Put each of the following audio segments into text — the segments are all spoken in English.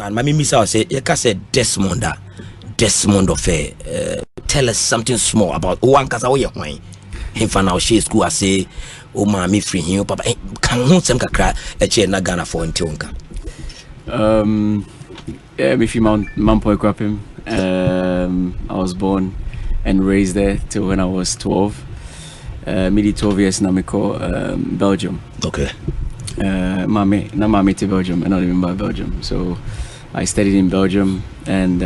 can Mammy Miss I say, you can say Desmond OFEI. Tell us something small about one Kazawa wine. Him for now, she school, I say, oh, mammy, free him, papa. Can you some kakra a chair na Ghana for Ntionka? Yeah, if you Mampoy Kwapim, I was born and raised there till when I was 12. Midi 12 years now, Belgium. Okay. Mami to Belgium, and not even by Belgium. So I studied in Belgium, and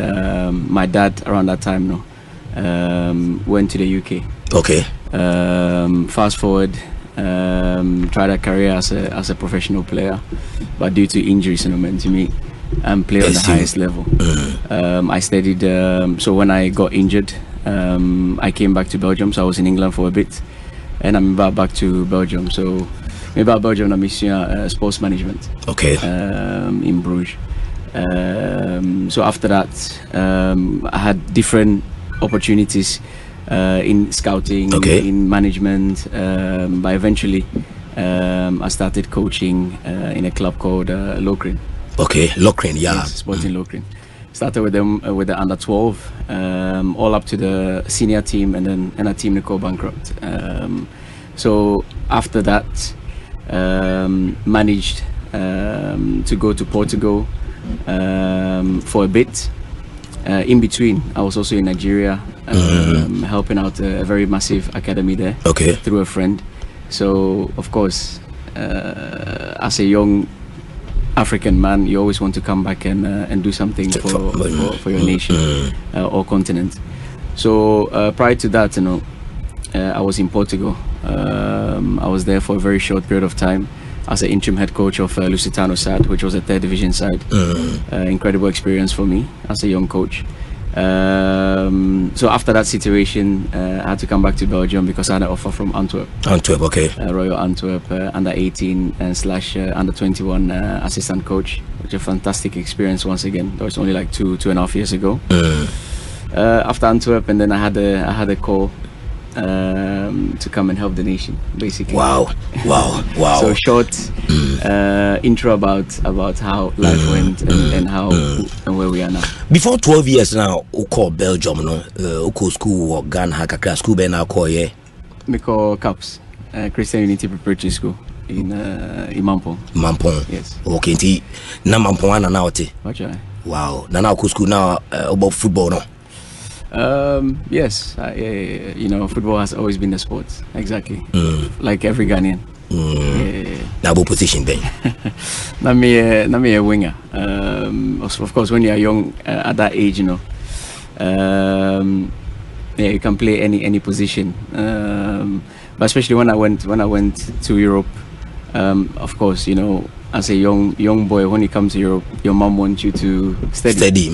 my dad around that time went to the UK. Okay. Fast forward, tried a career as a professional player, but due to injuries, meant to me, and play on the highest level. I studied. So when I got injured, I came back to Belgium. So I was in England for a bit, and I'm back to Belgium. So maybe Belgium, I'm mission sports management. Okay. In Bruges. So after that, I had different opportunities in scouting, in management, but eventually I started coaching in a club called Lokeren. Okay, Lokeren, yeah. Yes, Sporting Lokeren. Started with them with the under 12, all up to the senior team, and then a team that go bankrupt. So after that, managed to go to Portugal for a bit. In between, I was also in Nigeria, helping out a very massive academy there. Okay. Through a friend. So of course, as a young African man, you always want to come back and do something for your nation or continent. So prior to that, I was in Portugal. I was there for a very short period of time as an interim head coach of Lusitano side, which was a third division side. Incredible experience for me as a young coach. So after that situation, I had to come back to Belgium because I had an offer from Antwerp. Antwerp, okay. Royal Antwerp, under 18 and / under 21 assistant coach, which is a fantastic experience once again. That was only like 2.5 years ago. After Antwerp, and then I had a call to come and help the nation, basically. Wow. So short intro about how life went and how and where we are now. Before 12 years now, who call Belgium, who call school or Ghana, Hakakra school, ben now call yeah. We call CAPS, Christian Unity Preparatory School in Mampong. Mampong. Yes. Okay, na Mampong na now te. Wow. Na school now about football no. Yes, football has always been the sport. Exactly. Like every Ghanaian. Now, what position then? I'm a winger. Of course, when you are young at that age, you can play any position. But especially when I went to Europe, of course, as a young boy, when you come to Europe, your mom wants you to study.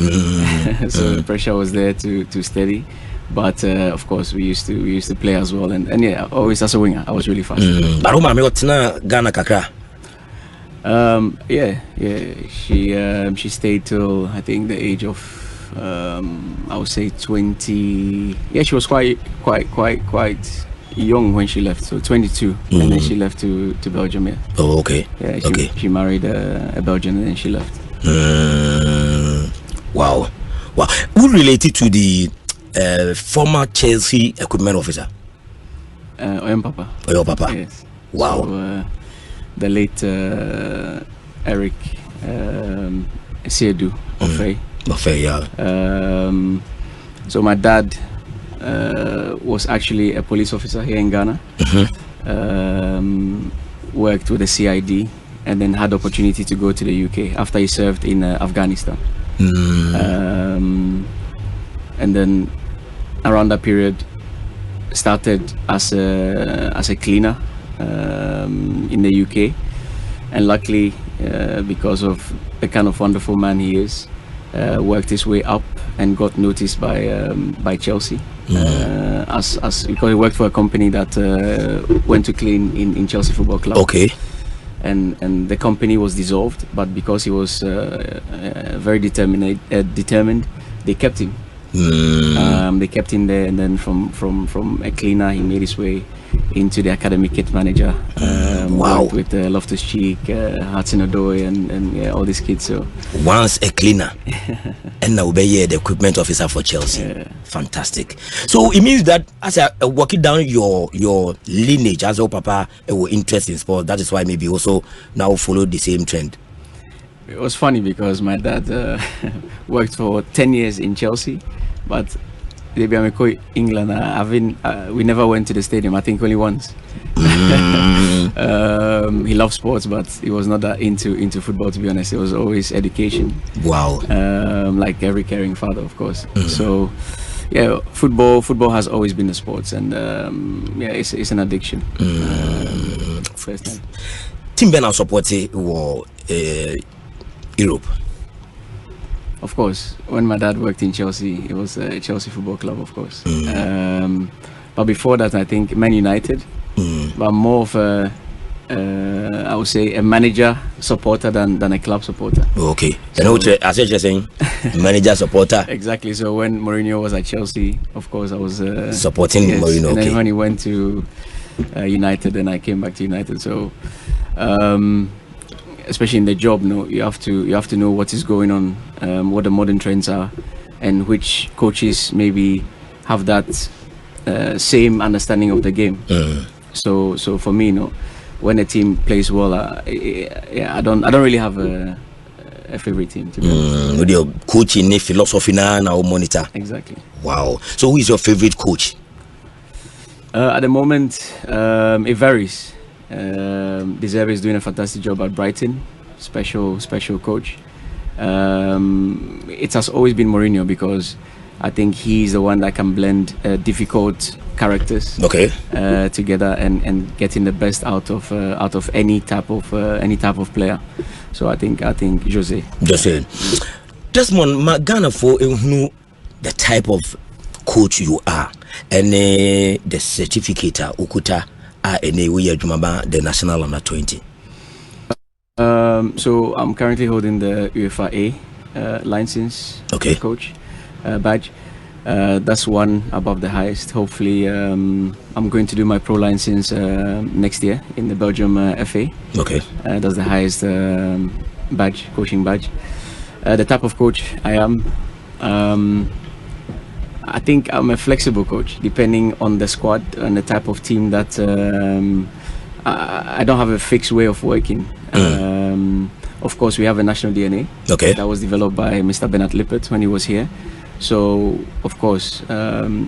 So the pressure was there to study. But of course, we used to play as well, and yeah, always as a winger, I was really fast. But Ghana kakra. Yeah. She stayed till I think the age of I would say 20. Yeah, she was quite young when she left, so 22, and then she left to Belgium. Yeah. Oh, okay. Yeah, she married a Belgian, and then she left. Wow. Who related to the former Chelsea equipment officer? Oyem Papa. Yes. Wow. So, the late Eric Siedu OFEI. OFEI, yeah. So my dad was actually a police officer here in Ghana. Worked with the CID, and then had the opportunity to go to the UK after he served in Afghanistan. And then around that period started as a cleaner in the UK, and luckily because of the kind of wonderful man he is, worked his way up and got noticed by Chelsea, as because he worked for a company that went to clean in Chelsea Football Club. Okay. And the company was dissolved, but because he was very determined, they kept him. They kept him there, and then from a cleaner, he made his way into the academy kit manager. Wow. With Loftus-Cheek, Hudson-Odoi, and yeah, all these kids. So once a cleaner, and now be the equipment officer for Chelsea. Yeah. Fantastic. So it means that as I walking down your lineage as your papa were interested in sport, that is why maybe also now follow the same trend. It was funny because my dad worked for 10 years in Chelsea, but England, we never went to the stadium, I think only once. He loved sports, but he was not that into football, to be honest. It was always education. Wow. Like every caring father, of course. So yeah, football has always been the sports, and yeah, it's an addiction. First time. Team Ben supported Europe. Of course, when my dad worked in Chelsea, it was a Chelsea Football Club, of course. But before that, I think Man United. But more of a, I would say, a manager supporter than a club supporter. Okay. So, as you're saying, manager supporter. Exactly. So when Mourinho was at Chelsea, of course, I was supporting Mourinho. And then when he went to United, then I came back to United. So. Especially in the job, you have to know what is going on, what the modern trends are, and which coaches maybe have that same understanding of the game. So for me, when a team plays well, I don't really have a favorite team. To be honest. With your coaching philosophy now monitor. Exactly. Wow. So who is your favorite coach? At the moment, it varies. De Zerbi is doing a fantastic job at Brighton, special coach. It has always been Mourinho because I think he's the one that can blend difficult characters together and getting the best out of any type of player. So I think Jose. Desmond, Ghana for the type of coach you are and the certificate ukuta the national under 20. So I'm currently holding the UFA license coach badge. That's one above the highest. Hopefully, I'm going to do my pro license next year in the Belgium FA. That's the highest badge, coaching badge. The type of coach I am. I think I'm a flexible coach, depending on the squad and the type of team that I don't have a fixed way of working. Of course, we have a national DNA that was developed by Mr. Bernard Lippert when he was here. So, of course,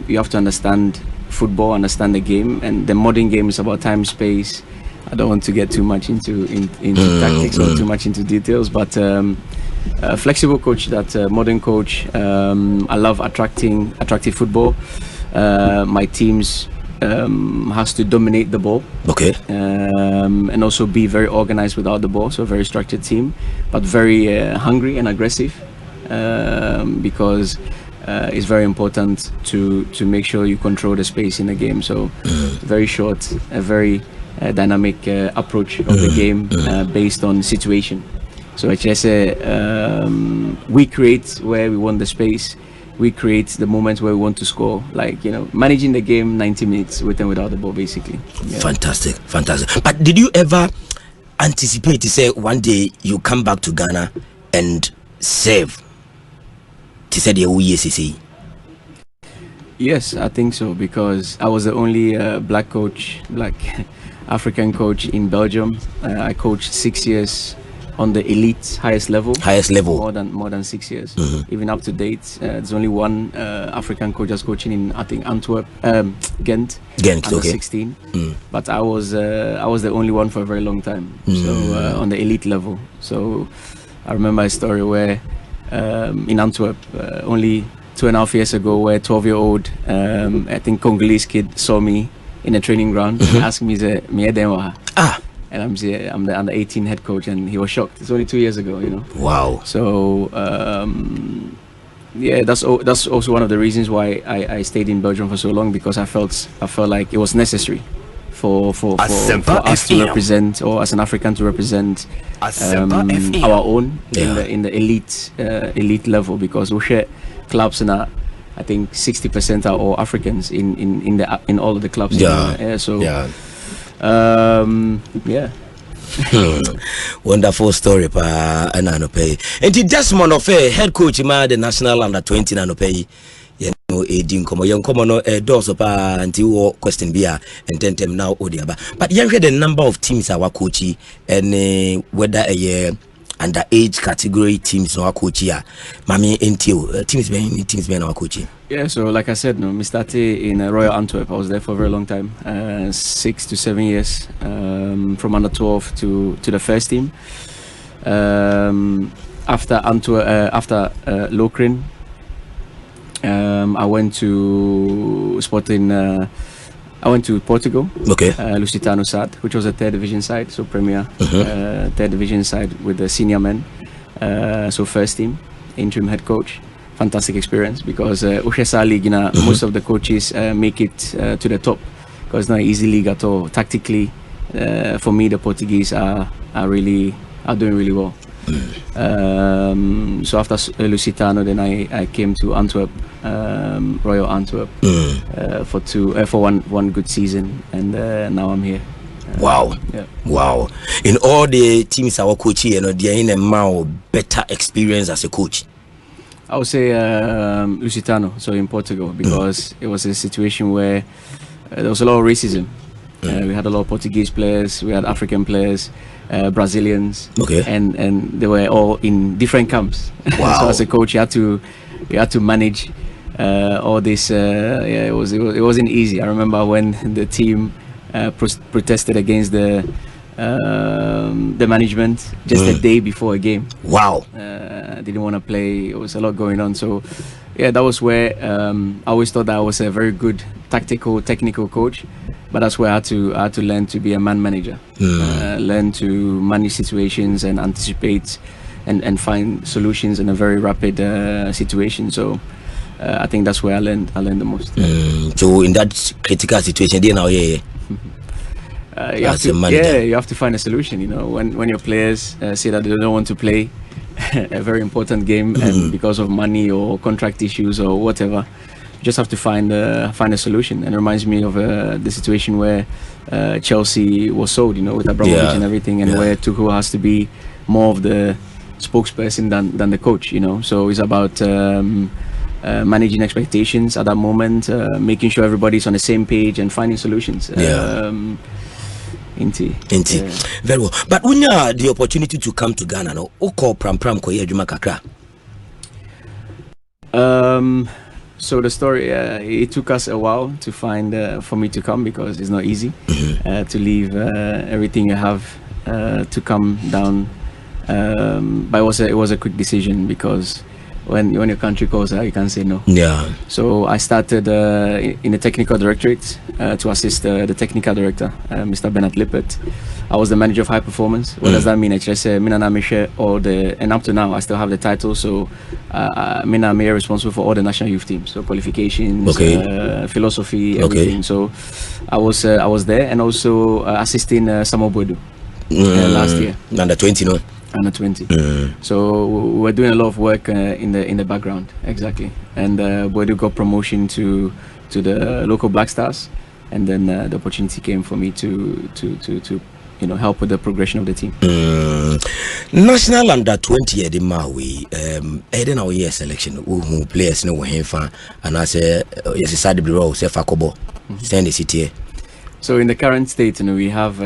you have to understand football, understand the game, and the modern game is about time, space. I don't want to get too much into tactics or too much into details, but a flexible coach, that modern coach. I love attractive football. My teams has to dominate the ball, and also be very organized without the ball. So a very structured team, but very hungry and aggressive, because it's very important to make sure you control the space in the game. So very short, a very dynamic approach of the game based on situation. So we create where we want the space. We create the moments where we want to score, like managing the game 90 minutes with and without the ball, basically. Fantastic. But did you ever anticipate to say one day you come back to Ghana and serve to say the UESCC? Yes, I think so, because I was the only black African coach in Belgium. I coached 6 years on the elite highest level. More than 6 years. Even up to date, there's only one African coach that's coaching in, I think, Ghent under 16. But I was the only one for a very long time. So on the elite level. So I remember a story where in Antwerp, only 2.5 years ago, where 12-year-old I think Congolese kid saw me in a training ground and asked me, and I'm the under 18 head coach, and he was shocked. It's only 2 years ago, Wow. So yeah, that's also one of the reasons why I stayed in Belgium for so long, because I felt like it was necessary for us to represent, or as an African to represent our own in the elite level, because we share clubs and I think 60% are all Africans in all of the clubs. Yeah. Yeah. Wonderful story, pa. Ananope. And the Desmond OFEI head coach, the national under 20 Ananope. No doors pa until question bia and then now odiaba. But you the number of teams our coachy and whether a year under age category teams our coach here. Mami until teams being our coaching. Yeah, so like I said, we started in Royal Antwerp. I was there for a very long time, 6 to 7 years, from under 12 to the first team. After Antwerp, after Lokeren, I went to I went to Portugal. Okay. Lusitano side, which was a third division side, so Premier, third division side with the senior men. So first team, interim head coach. Fantastic experience because Ushesa League, most of the coaches make it to the top because it's not an easy league at all. Tactically, for me, the Portuguese are doing really well. So after Lusitano, then I came to Antwerp, Royal Antwerp, for one good season, and now I'm here. Wow. Yeah. Wow. In all the teams our coach here, they're in a more better experience as a coach. I would say Lusitano, so in Portugal, because it was a situation where there was a lot of racism. We had a lot of Portuguese players, we had African players, Brazilians, and they were all in different camps. Wow. So as a coach, you had to manage all this. It wasn't easy. I remember when the team protested against the management just a day before a game. Wow. Didn't want to play. It was a lot going on. So yeah, that was where I always thought that I was a very good technical coach, but that's where I had to learn to be a man manager, learn to manage situations and anticipate and find solutions in a very rapid situation. So I think that's where I learned the most. So in that critical situation, you have to find a solution. When your players say that they don't want to play a very important game and because of money or contract issues or whatever, you just have to find a solution. And it reminds me of the situation where Chelsea was sold, with Abramovich and everything, and where Tuchel has to be more of the spokesperson than the coach. So it's about managing expectations at that moment, making sure everybody's on the same page and finding solutions. Very well. But when you had the opportunity to come to Ghana, kakra. So the story, it took us a while to find for me to come because it's not easy to leave everything you have to come down. But it was a quick decision because when your country calls, you can't say no. Yeah. So I started in the technical directorate to assist the technical director, Mr. Bernard Lippert. I was the manager of high performance. What does that mean? I just say and up to now I still have the title. So I'm responsible for all the national youth teams, so qualifications, philosophy, everything. So I was there and also assisting Samuel Boadu last year. Under 20, no. Under 20. So we're doing a lot of work in the background, exactly. And Boadu got promotion to the local Black Stars, and then the opportunity came for me to help with the progression of the team. National under 20 at the Maui, Eden our year selection who players no fan, and I say yes, side below say Fakobo, stand the city. So in the current state, we have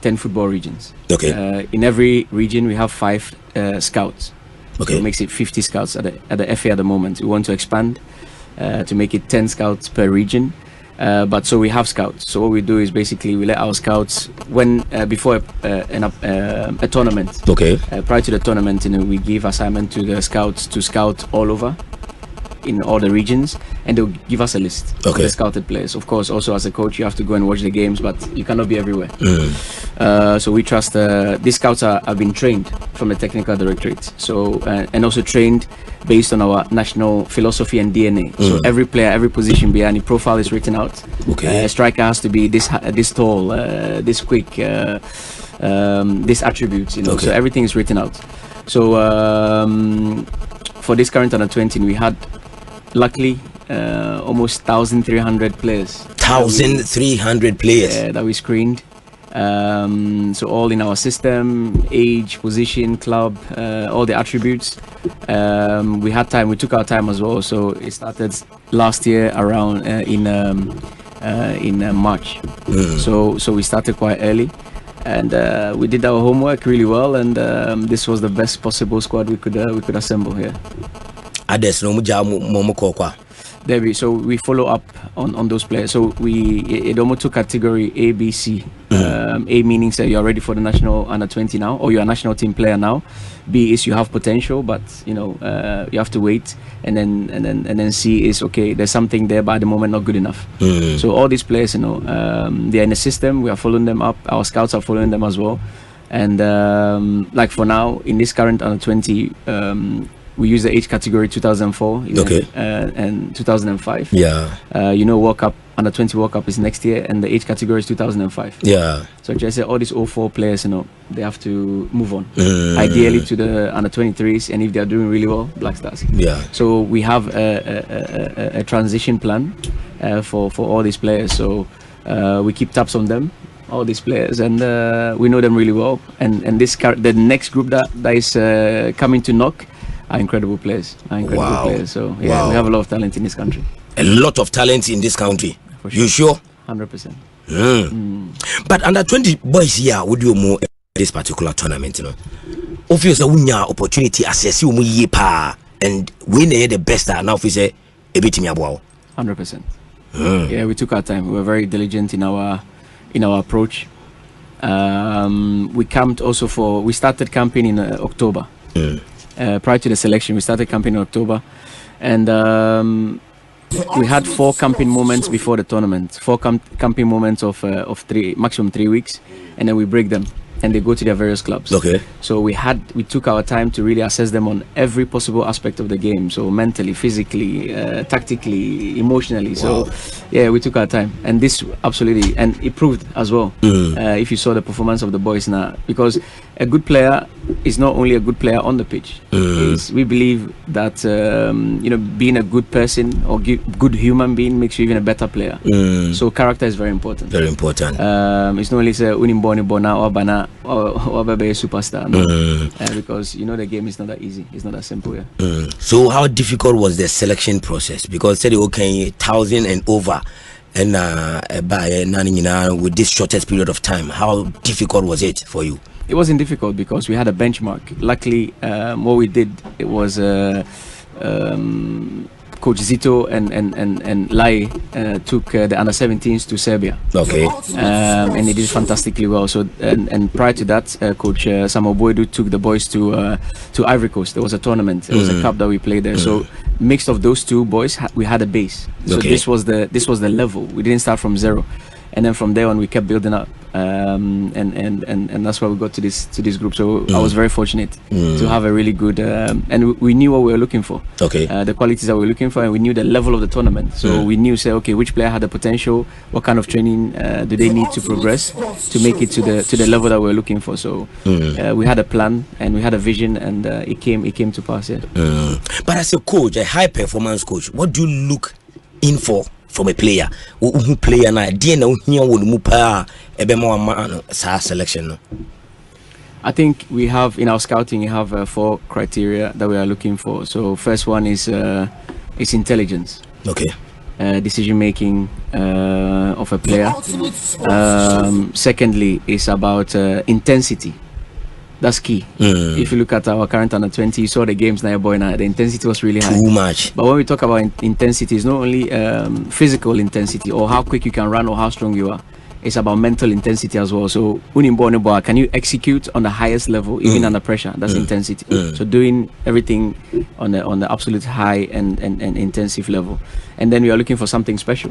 10 football regions. Okay. In every region, we have 5 scouts. Okay. So it makes it 50 scouts at the FA at the moment. We want to expand to make it 10 scouts per region. But so we have scouts. So what we do is basically we let our scouts before a tournament. Okay. Prior to the tournament, we give assignment to the scouts to scout all over in all the regions, and they'll give us a list of the scouted players. Of course, also as a coach, you have to go and watch the games, but you cannot be everywhere. So we trust these scouts have been trained from the technical directorate, so and also trained based on our national philosophy and DNA. So every player, every position behind the profile is written out. A striker has to be this tall, this quick, this attributes. So everything is written out. So for this current under 20, we had luckily almost 1,300 players. 1,300 players that we screened. So all in our system, age, position, club, all the attributes. We had time. We took our time as well. So it started last year around in March. So we started quite early, and we did our homework really well. And this was the best possible squad we could assemble here. So we follow up on those players. So it almost took category A, B, C. A meaning say you're ready for the national under-20 now, or you're a national team player now. B is you have potential, but you have to wait. And then C is okay, there's something there, but at the moment not good enough. So all these players, they're in the system. We are following them up. Our scouts are following them as well. And like for now, in this current under-20. We use the age category 2004 and 2005. World Cup, under-20 World Cup is next year, and the age category is 2005. So just say all these 04 players, they have to move on. Ideally to the under-23s, and if they are doing really well, Black Stars. So we have a transition plan for all these players. So we keep tabs on them, all these players, and we know them really well. And the next group that is coming to knock are incredible players. So we have a lot of talent in this country. A lot of talent in this country. For sure. You sure? 100%. But under 20 boys here, would you more this particular tournament? Obviously, we have opportunity assess you and win the best. Now, if we say a bit 100%. Yeah, we took our time. We were very diligent in our approach. We camped also we started camping in October. Prior to the selection, we started camping in October, and we had 4 camping moments before the tournament. 4 camping moments of maximum 3 weeks, and then we break them, and they go to their various clubs. So we took our time to really assess them on every possible aspect of the game. So mentally, physically, tactically, emotionally. So yeah, we took our time, and this absolutely, and it proved as well. If you saw the performance of the boys now, because a good player is not only a good player on the pitch. We believe that being a good person or good human being makes you even a better player. So character is very important. Very important. It's not only say unimboni bona or bana or be a superstar. Because the game is not that easy. It's not that simple. So how difficult was the selection process? Because said 1,000 and over. And with this shortest period of time, how difficult was it for you? It wasn't difficult because we had a benchmark. Luckily, what we did, it was Coach Zito and Lai took the under-17s to Serbia. And they did fantastically well. So and prior to that, Coach Samuel Boydu took the boys to Ivory Coast. There was a tournament. There was a cup that we played there. So mixed of those two boys, we had a base. So this was the level. We didn't start from zero. And then from there on, we kept building up, and that's why we got to this group. So I was very fortunate to have a really good, and we knew what we were looking for. The qualities that we were looking for, and we knew the level of the tournament. So we knew, which player had the potential, what kind of training do they need to progress to make it to the level that we were looking for. So we had a plan and we had a vision, and it came to pass. But as a coach, a high performance coach, what do you look in for? From a player who player na selection. I think we have in our scouting, we have 4 criteria that we are looking for. So first one is intelligence. Decision making of a player. Secondly is about intensity. That's key. If you look at our current under-20, you saw the games now, boy, now the intensity was really high. Too much. But when we talk about intensity, it's not only physical intensity or how quick you can run or how strong you are. It's about mental intensity as well. So, can you execute on the highest level, even under pressure? That's intensity. So, doing everything on the absolute high and intensive level. And then we are looking for something special.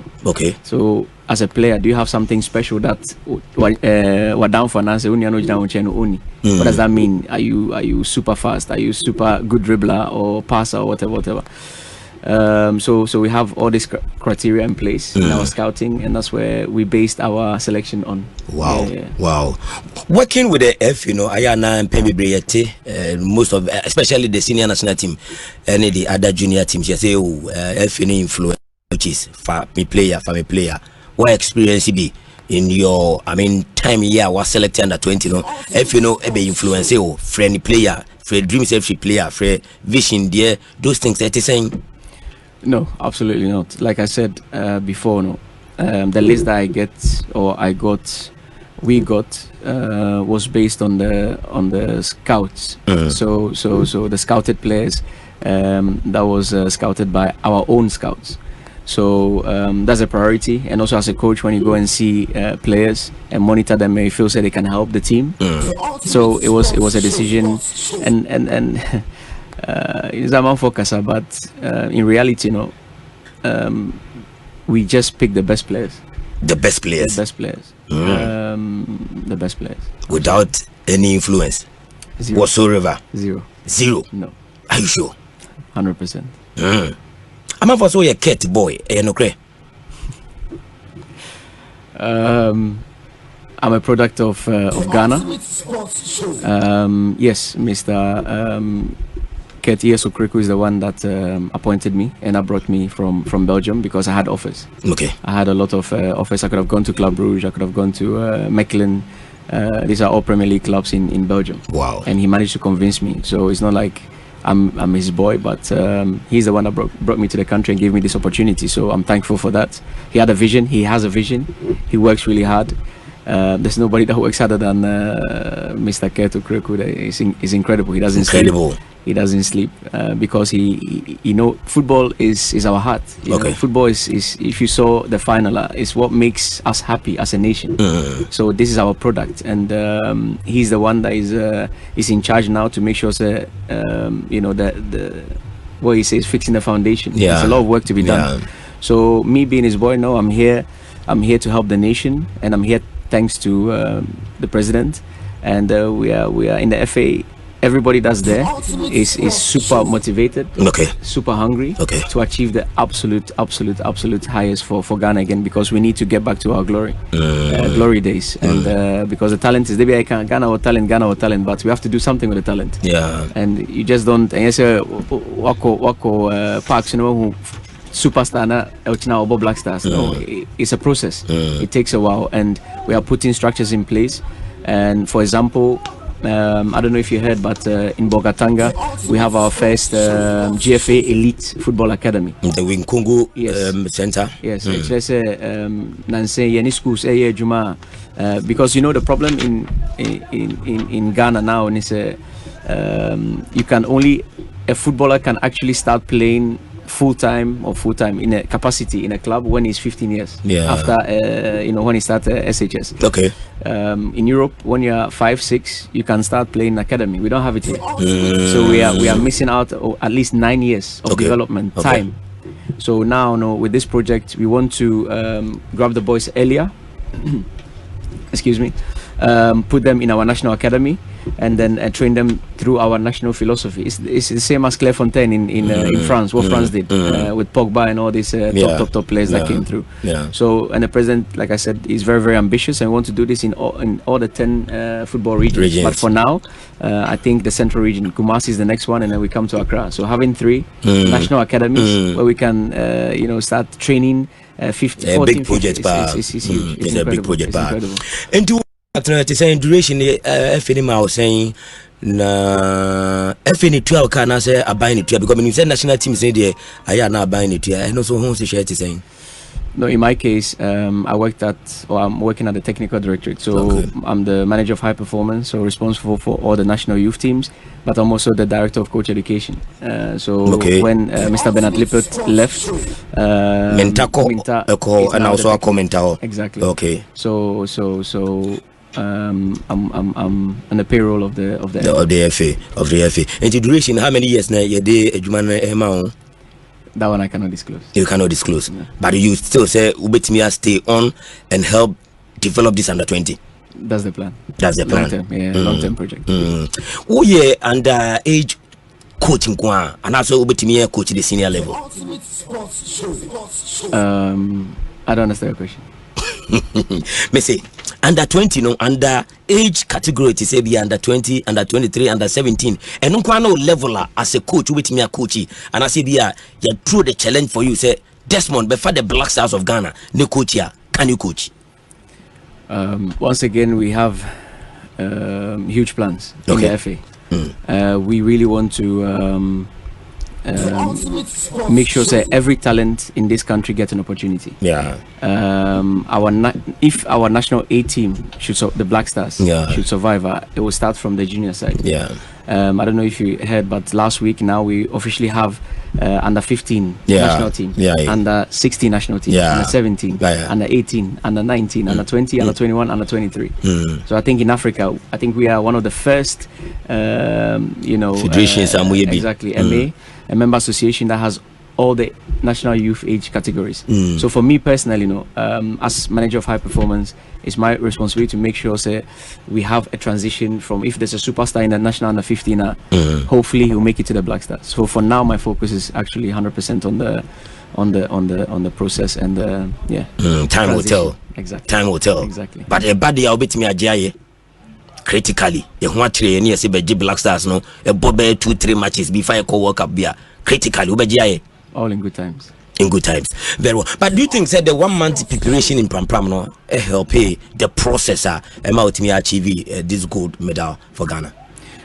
So, as a player, do you have something special that we're down for? What does that mean? Are you super fast? Are you super good dribbler or passer or whatever? So we have all these criteria in place in our scouting, and that's where we based our selection on. Wow. Working with the F, Ayana and Pemi Breyete, most of, especially the senior national team and the other junior teams, you say, F influence. coaches for me player. What experience be in your time here was selected under 20 no if you know be influence friendly player dreams every player vision there those things that is saying. No, absolutely not. Like I said before, no, the list that we got was based on the scouts. So the scouted players that was scouted by our own scouts. So that's a priority. And also as a coach, when you go and see players and monitor them, you feel they can help the team. So it was a decision, and it's a man focus, but in reality, we just pick the best players. The best players. The best players. Without any influence. Zero. Whatsoever. Zero. No. Are you sure? 100%. I'm not also a cat boy. No cray. I'm a product of Ghana. Yes, Mr. Keti Esokreku is the one that appointed me and brought me from Belgium because I had offers. Okay. I had a lot of offers. I could have gone to Club Brugge. I could have gone to Mechelen. These are all Premier League clubs in Belgium. Wow. And he managed to convince me. So it's not like I'm his boy, but he's the one that brought me to the country and gave me this opportunity. So I'm thankful for that. He had a vision. He has a vision. He works really hard. There's nobody that works harder than Mr. Keto Kreku. He's incredible. He doesn't sleep. He doesn't sleep because he football is our heart. You know, football is if you saw the final, is what makes us happy as a nation. So this is our product, and he's the one that is in charge now to make sure that the what he says, fixing the foundation. Yeah. There's a lot of work to be done. So me being his boy, no, I'm here to help the nation, and I'm here thanks to the president, and we are in the FA. Everybody that's there is super motivated, super hungry to achieve the absolute highest for Ghana again, because we need to get back to our glory days. And because the talent is there, Ghana or talent, but we have to do something with the talent. Yeah. And you just don't. And yes, Wako Parks, superstar na Elchina Black Stars. No, it's a process. It takes a while, and we are putting structures in place. And for example, I don't know if you heard, but in Bogatanga we have our first GFA Elite Football Academy. The Winkungu Center. Yes, let's say Nanse Yeni schools Juma, because the problem in Ghana now is you can only a footballer can actually start playing full-time in a capacity in a club when he's 15 years after when he starts SHS. In Europe, when you're 5-6, you can start playing in academy. We don't have it here. So we are missing out at least 9 years of development time. So now with this project we want to grab the boys earlier excuse me, put them in our national academy, and then train them through our national philosophy. It's the same as Clairefontaine in France, what France did with Pogba and all these top players that came through. So, and the president, like I said, is very, very ambitious and want to do this in all the 10 football regions. But for now, I think the central region, Kumasi is the next one, and then we come to Accra. So having 3 national academies where we can start training 50, 14, big project. It's huge. It's a big project. And to say duration, FNM was saying na FNM 12 can say a buying it because when you say national team say there, I are now buying it. And also, who's the share to saying? No, in my case, I'm working at the technical directorate. So I'm the manager of high performance, so responsible for all the national youth teams, but I'm also the director of coach education. When Mr. Bernard Lippert left, Minta and also a commentator. Exactly. Okay. So I'm on the payroll of the FA. And the duration, how many years now? You did that one I cannot disclose. You cannot disclose. No. But you still say Ubetimia stay on and help develop this under 20. That's the plan. That's the plan. Long-term project. Oh yeah, under age coaching and also Ubetimia coach the senior level. I don't understand your question. Me say under 20, under age category to say be under 20, under 23, under 17, and no leveler as a coach with me a coachy, and I say be you throw the challenge for you say Desmond, before the Black Stars of Ghana, no coach here. Can you coach? Once again, we have huge plans in the FA. We really want to make sure that every talent in this country gets an opportunity. Yeah. If our national A team the Black Stars should survive, it will start from the junior side. Yeah. I don't know if you heard, but last week now we officially have under 15 national team, under 16 national team, under 17, under 18, under 19, under 20, under 21, under 23. So I think in Africa, I think we are one of the first, federations, exactly, MA, a member association that has all the national youth age categories. So for me personally, as manager of high performance, it's my responsibility to make sure we have a transition from, if there's a superstar in the national under 15, hopefully he'll make it to the Black Stars. So for now, my focus is actually 100% on the process and time will tell. Exactly. Time will tell. Exactly. But a bad day I'll be to me a critically. You want to train yes, Black Stars no a bobby 2-3 matches before I call World Cup beer. Critically, all in good times. In good times, very well. But do you think that the 1 month preparation in Pram no help the processor to me achieve this gold medal for Ghana?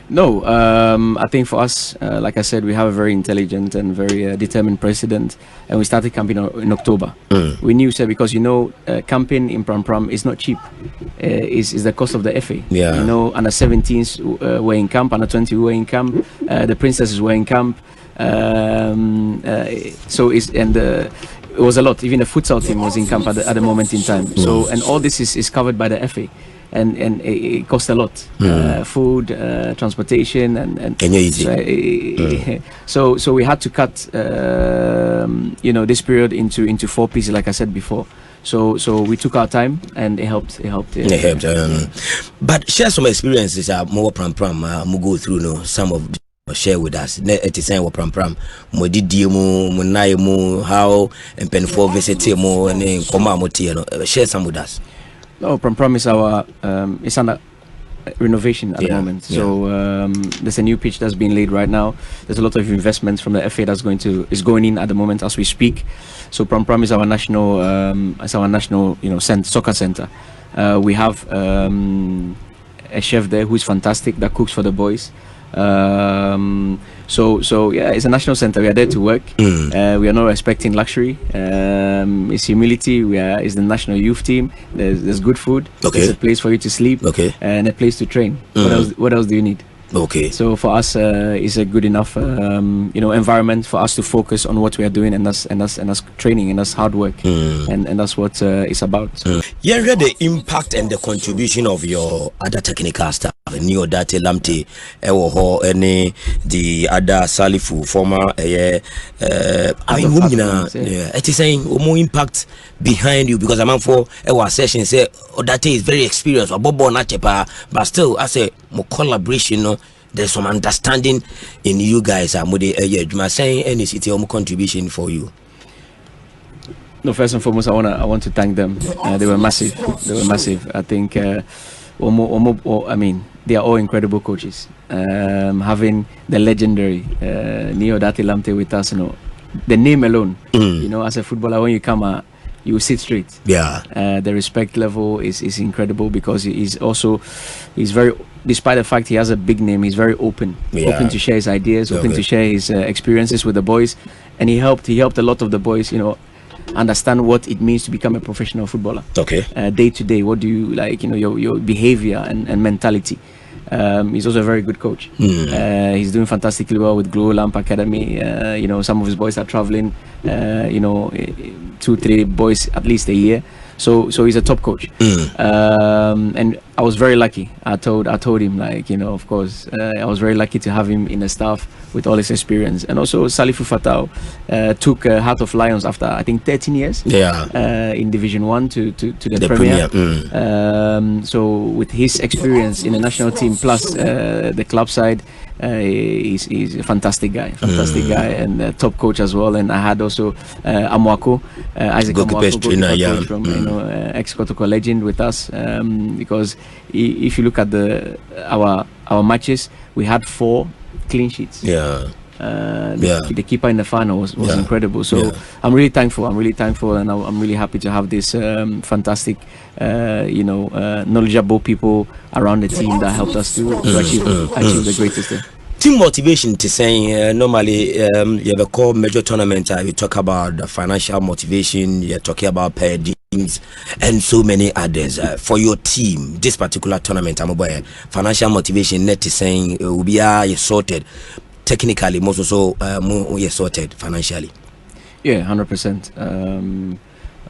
No, I think for us, like I said, we have a very intelligent and very determined president, and we started camping in October. We knew, because camping in Pram is not cheap. Is the cost of the FA. Yeah. Under 17s were in camp, under 20 were in camp, the princesses were in camp. It was a lot. Even the futsal team was in camp at the moment in time. So, and all this is covered by the FA, and it costs a lot. Food, transportation, and so we had to cut this period into 4 pieces, like I said before. So we took our time, and it helped. It helped. But share some experiences. More Pram go through some of. Share with us. It is saying what Pram mo didi mo nai mo how and pen for visit mo and then share some with us. No, Pram is our it's under renovation at the moment. So there's a new pitch that's being laid right now. There's a lot of investments from the FA that's going in at the moment as we speak. So Pram is our national soccer center. We have a chef there who is fantastic, that cooks for the boys. It's a national center. We are there to work. We are not expecting luxury. It's humility. It's the national youth team. There's good food. There's a place for you to sleep. And a place to train. What else do you need? So for us, it's a good enough environment for us to focus on what we are doing, and that's training, and that's hard work, and that's what it's about. Yeah, read the impact and the contribution of your other technical staff. Neo Date Lamte, Ewoho, any the other Salifu, former it is saying more impact behind you, because I'm for our session say Date is very experienced, but still I say more collaboration. There's some understanding in you guys. I'm saying any city contribution for you. No, first and foremost, I want to thank them. They were massive. I think they are all incredible coaches. Having the legendary Neo Date Lamte with us, the name alone, as a footballer, when you come you sit straight. The respect level is incredible, because he's very, despite the fact he has a big name, he's very open to share his ideas, open to share his experiences with the boys, and he helped a lot of the boys understand what it means to become a professional footballer. Day to day, what do you like, your behavior and mentality. He's also a very good coach. He's doing fantastically well with Glow Lamp Academy. Some of his boys are traveling 2-3 boys at least a year. So he's a top coach. And I was very lucky. I told him, of course, I was very lucky to have him in the staff with all his experience. And also Salifu Fatau took Heart of Lions after I think 13 years in Division 1 to the Premier. So with his experience in the national team plus the club side, he's a fantastic guy, and a top coach as well. And I had also Amwako, Isaac Amwako, from ex-Kotoko legend with us, because if you look at our matches, we had 4 clean sheets. The keeper in the final was incredible. So I'm really thankful. And I'm really happy to have this fantastic, knowledgeable people around the team that helped us to achieve the greatest thing. Team motivation to say normally you have a core major tournament. We talk about the financial motivation. You're talking about per teams and so many others. For your team, this particular tournament, I'm aware financial motivation. Net is saying will be sorted technically, most also more sorted financially. Yeah, 100%.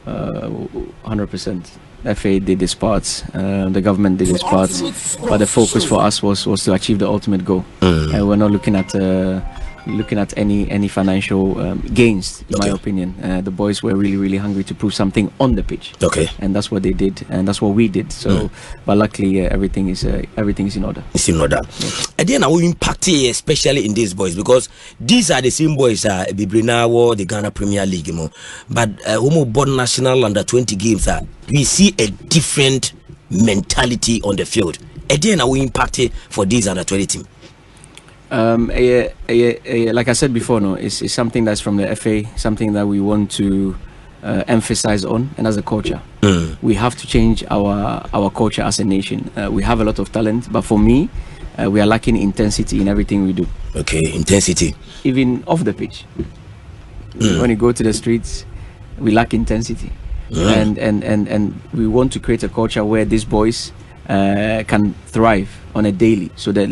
100%. FA did its parts, the government did its parts, but the focus for us was to achieve the ultimate goal. We're not looking at any financial gains, in my opinion. The boys were really hungry to prove something on the pitch. And that's what they did, and that's what we did. So, but luckily, everything is in order. It's in order. And then I will impact especially in these boys, because these are the same boys Bibrinawo, the Ghana Premier League, but born national under 20 games. We see a different mentality on the field. And then I will impact for these under 20 team. Like I said before, it's something that's from the FA, something that we want to emphasize on, and as a culture, we have to change our culture as a nation. We have a lot of talent, but for me, we are lacking intensity in everything we do. Intensity. Even off the pitch. When you go to the streets, we lack intensity. And we want to create a culture where these boys can thrive on a daily. So the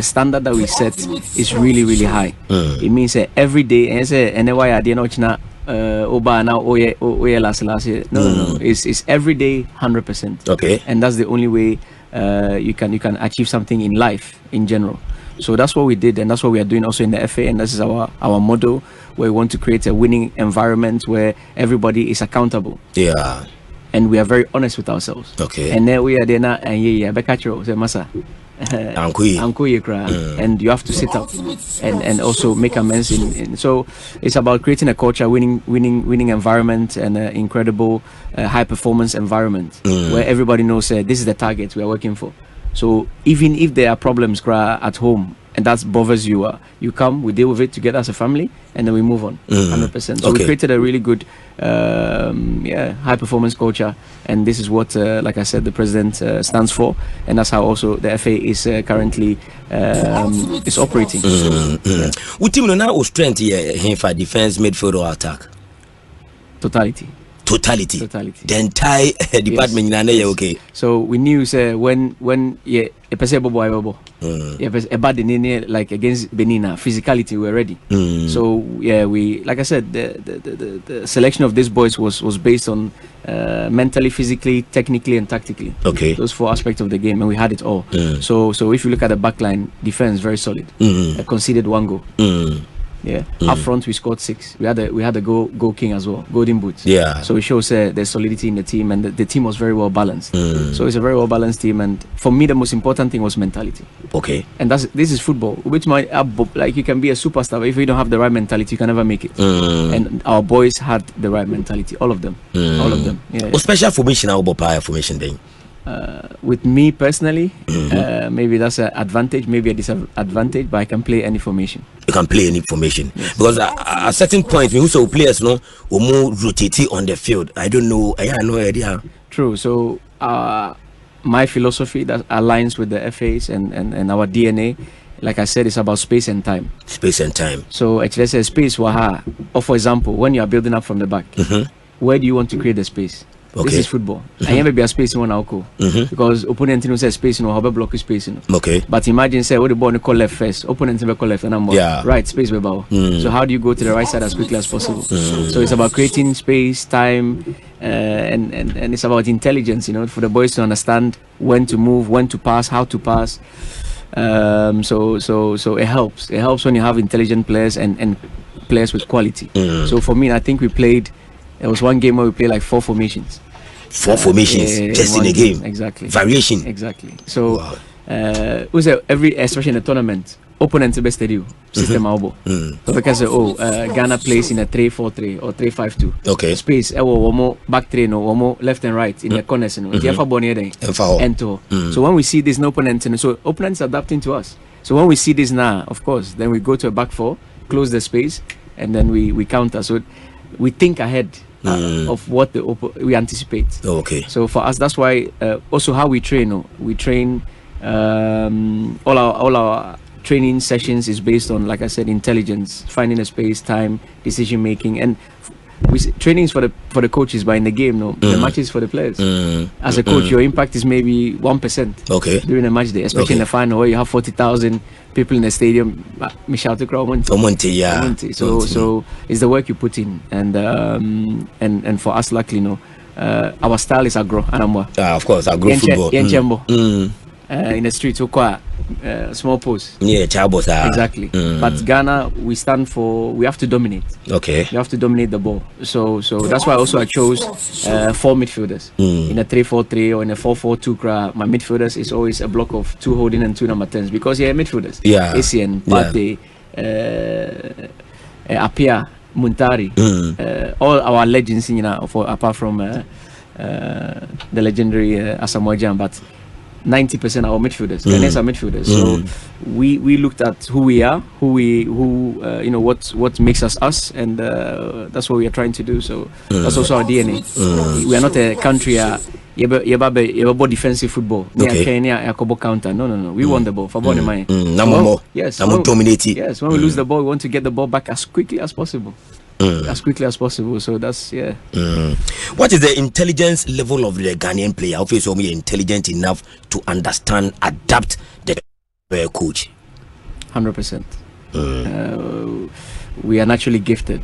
standard that we set is really high. It means every day, it's every day 100%. And that's the only way you can achieve something in life in general. So that's what we did, and that's what we are doing also in the FA, and this is our motto, where we want to create a winning environment where everybody is accountable. And we are very honest with ourselves. And then we are there now, and masa. And you have to sit up and also make amends so it's about creating a culture, winning environment, and an incredible high performance environment where everybody knows this is the target we are working for. So even if there are problems at home and that bothers you, you come, we deal with it together as a family, and then we move on. 100%. So we created a really good high performance culture, and this is what like I said, the president stands for, and that's how also the FA is currently is operating. What team now strength here for defense, midfield, or attack? Totality. The entire department. Yes. So we knew when like against Benin, physicality, we're ready. So we, like I said, the selection of these boys was based on mentally, physically, technically, and tactically. Those 4 aspects of the game, and we had it all. So if you look at the backline, defense very solid. Conceded 1 goal. Up front we scored 6. We had a goal king as well, golden boot. So it shows there's solidity in the team, and the team was very well balanced. So it's a very well balanced team, and for me the most important thing was mentality. And this is football, which might like you can be a superstar, but if you don't have the right mentality, you can never make it. And our boys had the right mentality, all of them. Special formation, formation then. With me personally, maybe that's an advantage, maybe a disadvantage, but I can play any formation. You can play any formation, because at a certain point, we also players will more rotate on the field. I don't know. I have no idea. True. So my philosophy that aligns with the FA's and our DNA, like I said, it's about space and time. So actually, let's say space waha. Or for example, when you are building up from the back, where do you want to create the space? This is football. I never be a space in one alcohol because opponent no say space no how block space no. But imagine say what the ball call left first, opponent will call left, and I'm right space we bow. So how do you go to the right side as quickly as possible? So it's about creating space, time, and it's about intelligence, for the boys to understand when to move, when to pass, how to pass. So it helps. It helps when you have intelligent players and players with quality. So for me, I think we played. There was one game where we played like 4 formations. 4 formations just in a game. Exactly. Variation. Exactly. So especially in the tournament, opponents the best system albo. So because Ghana plays in a 3-4-3 or 3-5-2. Space back 3 no left and right in the corners So when we see this opponent, so opponents adapting to us. So when we see this now, of course, then we go to a back 4 close the space, and then we counter. So we think ahead of what we anticipate. Okay. So for us, that's why also how we train. We train all our training sessions is based on, like I said, intelligence, finding a space, time, decision making, and trainings for the coaches, but in the game, the matches for the players. As a coach, your impact is maybe 1%. Okay. During a match day, especially in the final where you have 40,000 people in the stadium. Michel to crowd yeah. So it's the work you put in, and for us, luckily, our style is agro. Of course, agro football. In the streets, small posts. Yeah, chabos. Exactly. But Ghana, we have to dominate. Okay. You have to dominate the ball. So that's why also I chose 4 midfielders. In a 3-4-3 or in a 4-4-2. My midfielders is always a block of 2 holding and 2 number 10s, because midfielders. Yeah. ACN, Pate, Apia, Muntari, all our legends, apart from the legendary Asamoah Gyan, but 90% are midfielders. Ghanaians are midfielders. So we looked at who we are, what makes us, and that's what we are trying to do. So that's also our DNA. We are not a country about defensive football. Okay. Counter. No. We want the ball for ball in mind. Yes. Dominating. Yes. When we lose the ball, we want to get the ball back as quickly as possible. So that's What is the intelligence level of the Ghanaian player? Obviously, we are intelligent enough to understand, adapt the coach. 100%. We are naturally gifted.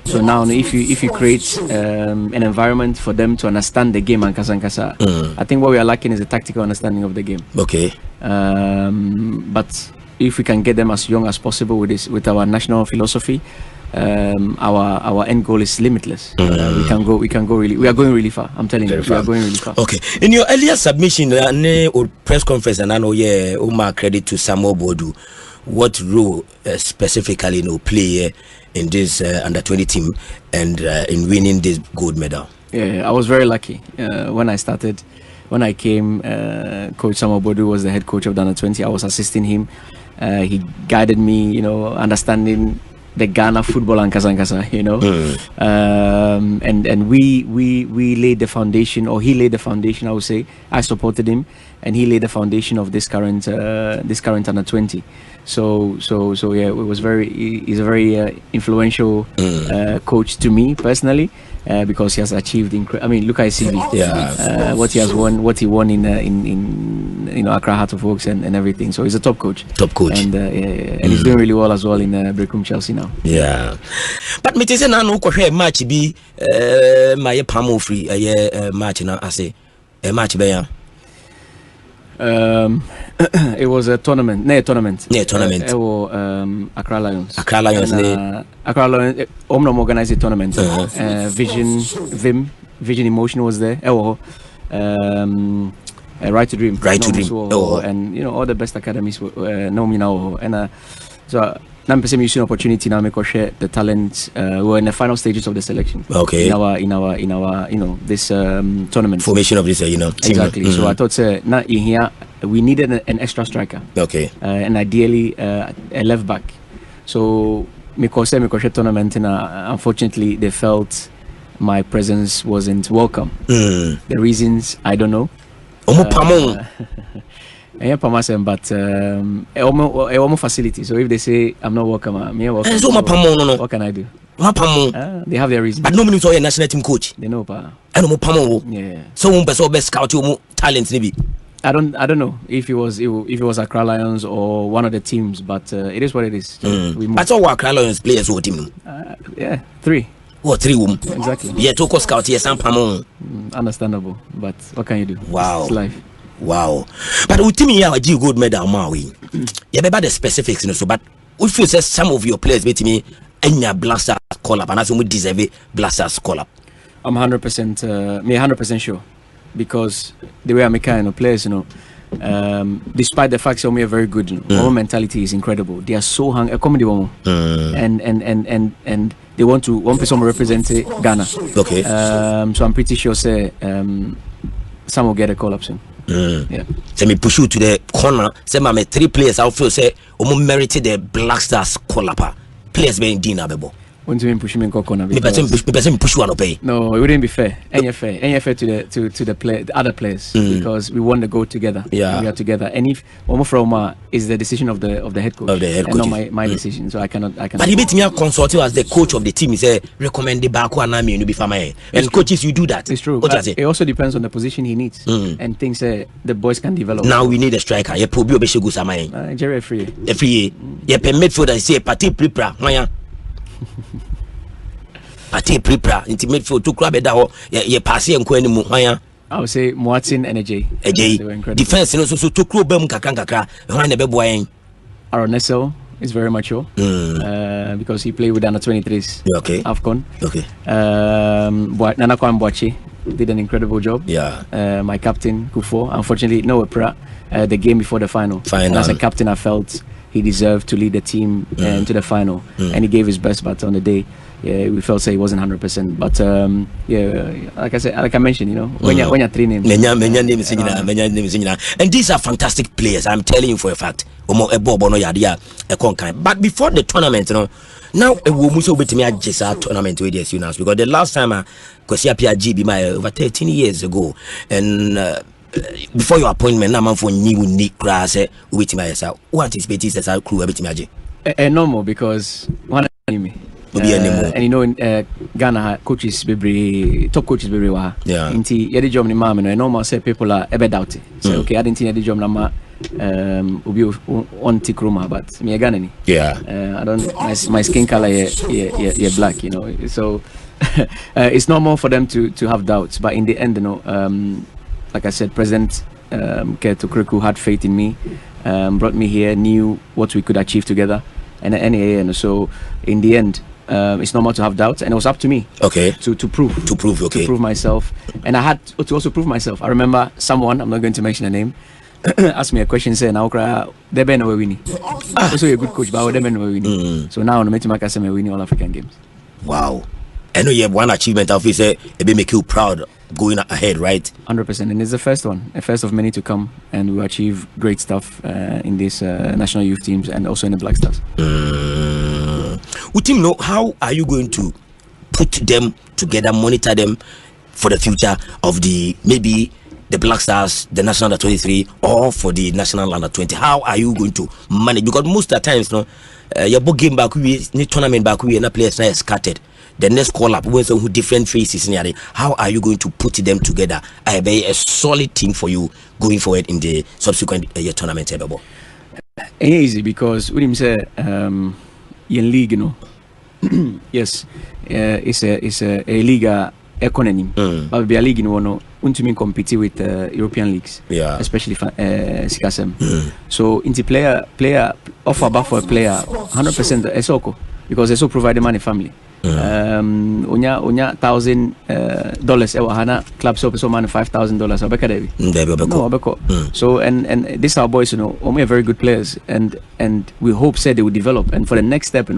So now, if you create an environment for them to understand the game, I think what we are lacking is a tactical understanding of the game. Okay. But if we can get them as young as possible with our national philosophy, our end goal is limitless. We are going really far. I'm telling you, we are going really far. Okay. In your earlier submission, or press conference, and I know, Omar, credit to Samuel Bodu. What role specifically play in this under 20 team and in winning this gold medal? Yeah, I was very lucky when I started. When I came, Coach Samuel Bodu was the head coach of the under 20. I was assisting him. He guided me, understanding the Ghana football and Kasankasa, and we laid the foundation, or he laid the foundation. I would say I supported him, and he laid the foundation of this current under 20. So yeah, he's a very influential coach to me personally. Because he has achieved look at his CV. Yeah. What he has won, what he won in Accra Heart of Oaks and everything. So he's a top coach. And he's doing really well as well in Brecum Chelsea now. Yeah. But me say na no kohwe match bi my pamo free match na ase match be ya. It was a tournament. Accra Lions. Accra Lions. Accra Lions. Organized a tournament. Vision Emotion was there. Right to Dream. And all the best academies know me now. And so I'm using opportunity now to share the talent. We're in the final stages of the selection. Okay. In our this tournament. Formation of this team. Exactly. So I thought now in here we needed an extra striker. Okay. And ideally a left back. So because tournament, unfortunately they felt my presence wasn't welcome. The reasons I don't know. But almost facility. So if they say I'm not welcome, I'm welcome. So what can I do? They have their reasons. But no means a national team coach. They know, pa. Yeah. So best scout your talents, maybe. I don't know if it was Accra Lions or one of the teams, but it is what it is. But all Accra Lions players what team? Yeah, 3. What 3 women? Exactly. Yeah, to scout yes, understandable, but what can you do? Wow. It's life. Wow. But we team here a gold medal Maui. Yeah, about the specifics, so but if you say some of your players with me and your blasters call up and as we deserve it, blasters call up. I'm 100% sure. Because the way I kind of players, despite the fact that we are very good, our mentality is incredible. They are so hungry, a comedy one, and they want to one person represent Ghana. Okay. So I'm pretty sure some will get a call up soon. Yeah. Say me push you to the corner. Say my 3 players I feel say merited the Black Stars call up. Players being dinner bebo. Want to push me in corner? Me person push one pay. No, it wouldn't be fair. Any fair to the other players because we want to go together. Yeah, we are together. And if Omo is the decision of the head coach, and not my decision, so I cannot. But he made me consult you as the coach of the team. He said recommend the back one and be fine. And coaches, you do that. It's true. It also depends on the position he needs and things the boys can develop. Now we need a striker. You probably be shegu samay. Nigeria free. You pay midfielder say party prepare. Party prepare into midfield to grab it out. You pass and go anymore. I would say Martin and AJ. Defense so to club kakra. Aaron Nessel is very mature because he played with under 23s. Okay. AFCON. Okay. Nana Kwamboachi did an incredible job. Yeah. My captain Kufo, unfortunately no Pra. The game before the final. And as a captain, I felt he deserved to lead the team to the final, and he gave his best. But on the day, we felt say he wasn't 100%. But like I mentioned, when you're training, and these are fantastic players. I'm telling you for a fact. But before the tournament, now we must be to just our tournament with the because the last time I was here over 13 years ago, and before your appointment, I'm for new class. What anticipate is our crew everything? Normal because one me. And in Ghana, coaches top coaches be wa. Yeah. Inti yedi job ni mama no normal say people are ebe doubt it. Say okay, I didn't yedi job na ma obi on tikroma, but me Ghana ni. Yeah. I don't my skin color yeah black, So it's normal for them to have doubts, but in the end, like I said, President Keto Kriku had faith in me, brought me here, knew what we could achieve together, and so in the end, it's normal to have doubts, and it was up to me. Okay. To prove. To prove myself, and I had to also prove myself. I remember someone, I'm not going to mention the name, asked me a question, saying, "Now, they been away winning. Also, you're a good coach, but they been away winning. So now, I'm going to make us winning all African games." Wow. I know you have one achievement. Officer, it will make you proud going ahead, right? 100%, and it's the first one, a first of many to come, and we achieve great stuff in these national youth teams and also in the Black Stars. Would you know how are you going to put them together, monitor them for the future of maybe the Black Stars, the national under 23, or for the national under 20? How are you going to manage? Because most of the times, your book game back, we tournament back, we and players now scattered. The next call up with some different faces. How are you going to put them together? I be a solid team for you going forward in the subsequent year tournament. Easy because what him say, in league, yes, it's a league economy, but be a league to compete with European leagues, especially Sikasem. So into player offer back for a player 100% Esoko because Esoko provide the money family. Unya $1,000 ewa hana club so man $5,000 abeka devi. So and these are boys, are very good players, and we hope they will develop, and for the next step,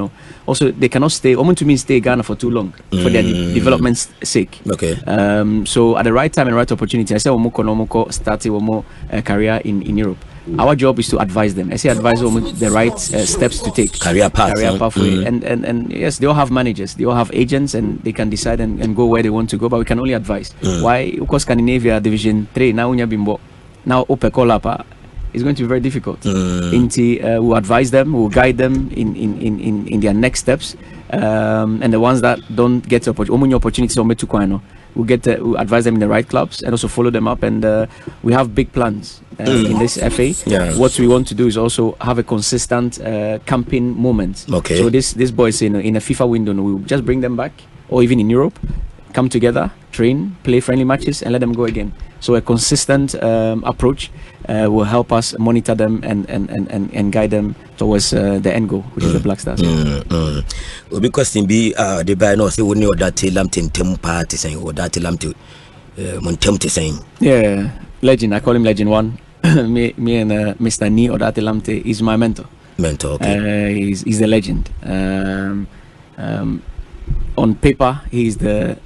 also they cannot stay stay Ghana for too long for their development's sake. Okay. So at the right time and right opportunity, I say omoko start a career in Europe. Our job is to advise them. I say advise them the right steps to take. Career pathway. And yes, they all have managers, they all have agents, and they can decide and go where they want to go, but we can only advise. Why? Because Scandinavia Division 3, now Opekolapa is going to be very difficult. We'll advise them, we'll guide them in their next steps. And the ones that don't get opportunities, we'll advise them in the right clubs and also follow them up, and we have big plans in this FA. What we want to do is also have a consistent camping moment. So this boys in a FIFA window, we'll just bring them back, or even in Europe, come together, train, play friendly matches, and let them go again. So a consistent approach will help us monitor them and guide them towards the end goal, which is the Black Stars. Because the buy no say we that telam party saying or that telam to montem saying. Yeah, legend. I call him Legend One. me and Mr. Ni or that telamte is my mentor. Okay. He's a legend. On paper, he's the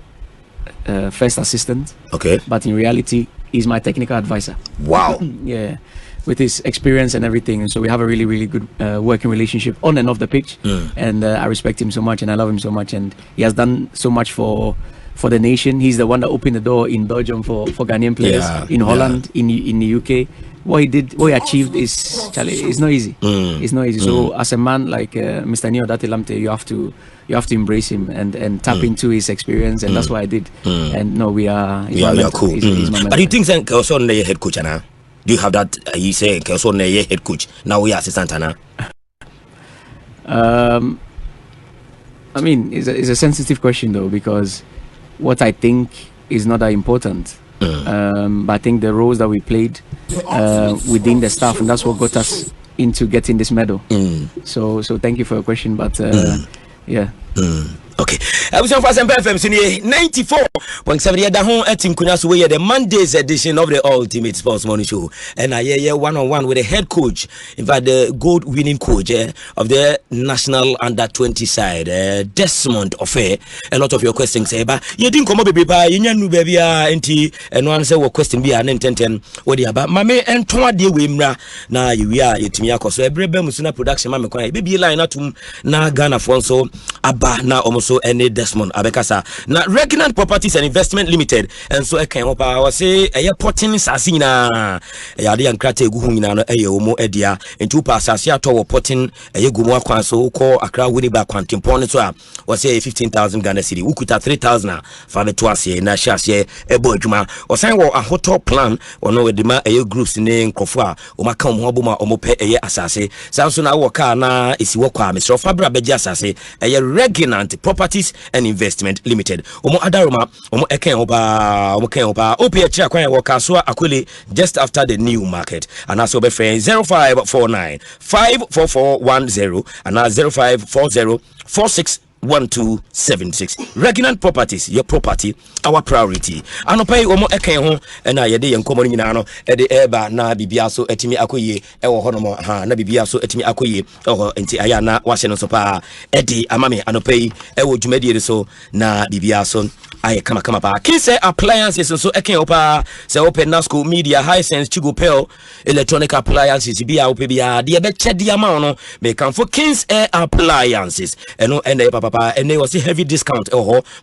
first assistant. Okay. But in reality, he's my technical advisor. Wow. Yeah, with his experience and everything. And so we have a really, really good working relationship on and off the pitch. And I respect him so much and I love him so much. And he has done so much for the nation. He's the one that opened the door in Belgium for Ghanaian players, in Holland, in the UK. What he achieved is, Charlie, it's not easy. It's not easy. So as a man like Mr. Neo Dati Lamte, you have to embrace him and tap into his experience, and that's what I did. And no, we are cool. He's but do you think that also on the head coach now? Do you have that? You say also on the head coach now? We are assistant now. I mean, it's a sensitive question though, because what I think is not that important. But I think the roles that we played within the staff, and that's what got us into getting this medal. So thank you for your question, but yeah. Okay, I was on Fast and FM 94.7 da home at Tinkunas way the Monday's edition of the Ultimate Sports Morning Show, and I hear one-on-one with the head coach, in fact the gold winning coach of the national under-20 side, Desmond OFEI. A lot of your questions say, but you didn't come up baby you knew baby and one say what question be an intent what the about mame and twa de wemra na you are yetimi akoso ebrebe musuna production mame kwa baby line atum na Ghana for so aba na so any Desmond abekasa na Regnant Properties and Investment Limited, and so I can hope I was say a porting sasina ya de ankrate egu nyina no eye omo edia into pasase ato porting eye gumu akwan so call Accra Winneba Quantimpon so a was say 15,000 Ghana cedi ukuta 3,000 for the twice na share ebo adwuma o san wo ahoto plan ono edima eye groups ne nkofo a o maka mo oboma omo pe eye asase sanso na wo ka na esi wo kwa Mr. Fabra beji asase eye Regnant Properties and Investment Limited. Omo adaroma omo eken oba opia chia kwan wo kaswa akwele just after the new market, and also be friend 0549 54410 and 0540 461276. Regnant Properties, your property, our priority. Ano pay omo eken ho na yede yenkomo nyina no e de eba na bibia so etimi akoye e wo hono ha na bibia so etimi akoye enti aya na wahye no so pa edi amame ano pay e wo dwumadi so na bibia so aye kama pa kinse appliances so eken opa se open na school media Hisense Chigo Pel electronic appliances bia opebia de be chede ama no me kan for Kings Air Appliances eno ene papa and they was a heavy discount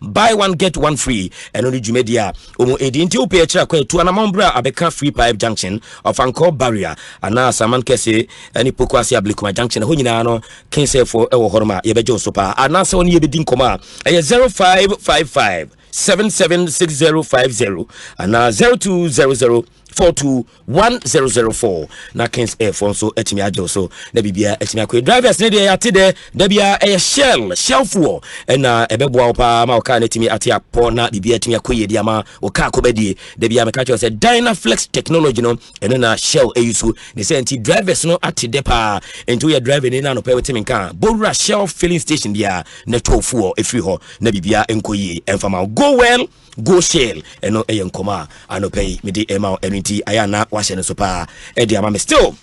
buy one get one free and only Jumedia omo edinti ope kira kwa to anamambra abeka free pipe junction of Anchor barrier and now saman kese any pokwasi ablikuma junction ho nyina no kinse for ewo horoma yebejo sopa and now so ni yebedin koma 0555 776050 and 0200 421004 na Kings Air Force so etimi ajo so na bibia etimi akwe drivers ne dey ate de da bia shell fuel na ebeboa opa ma oka na etimi ate apo na bibia etimi akwe di ama oka akobadie da bia me ka cho say Dynaflex technology no eno na shell eyusu ne say anti drivers no ate de pa ento ye driver ne na no pa wetimi nka bora shell filling station dia na to fuel efri ho na bibia enkoyi enfama go well go shell eno eyenkoma anopay mede ema eniti ayana wahye no so pa edi ama me still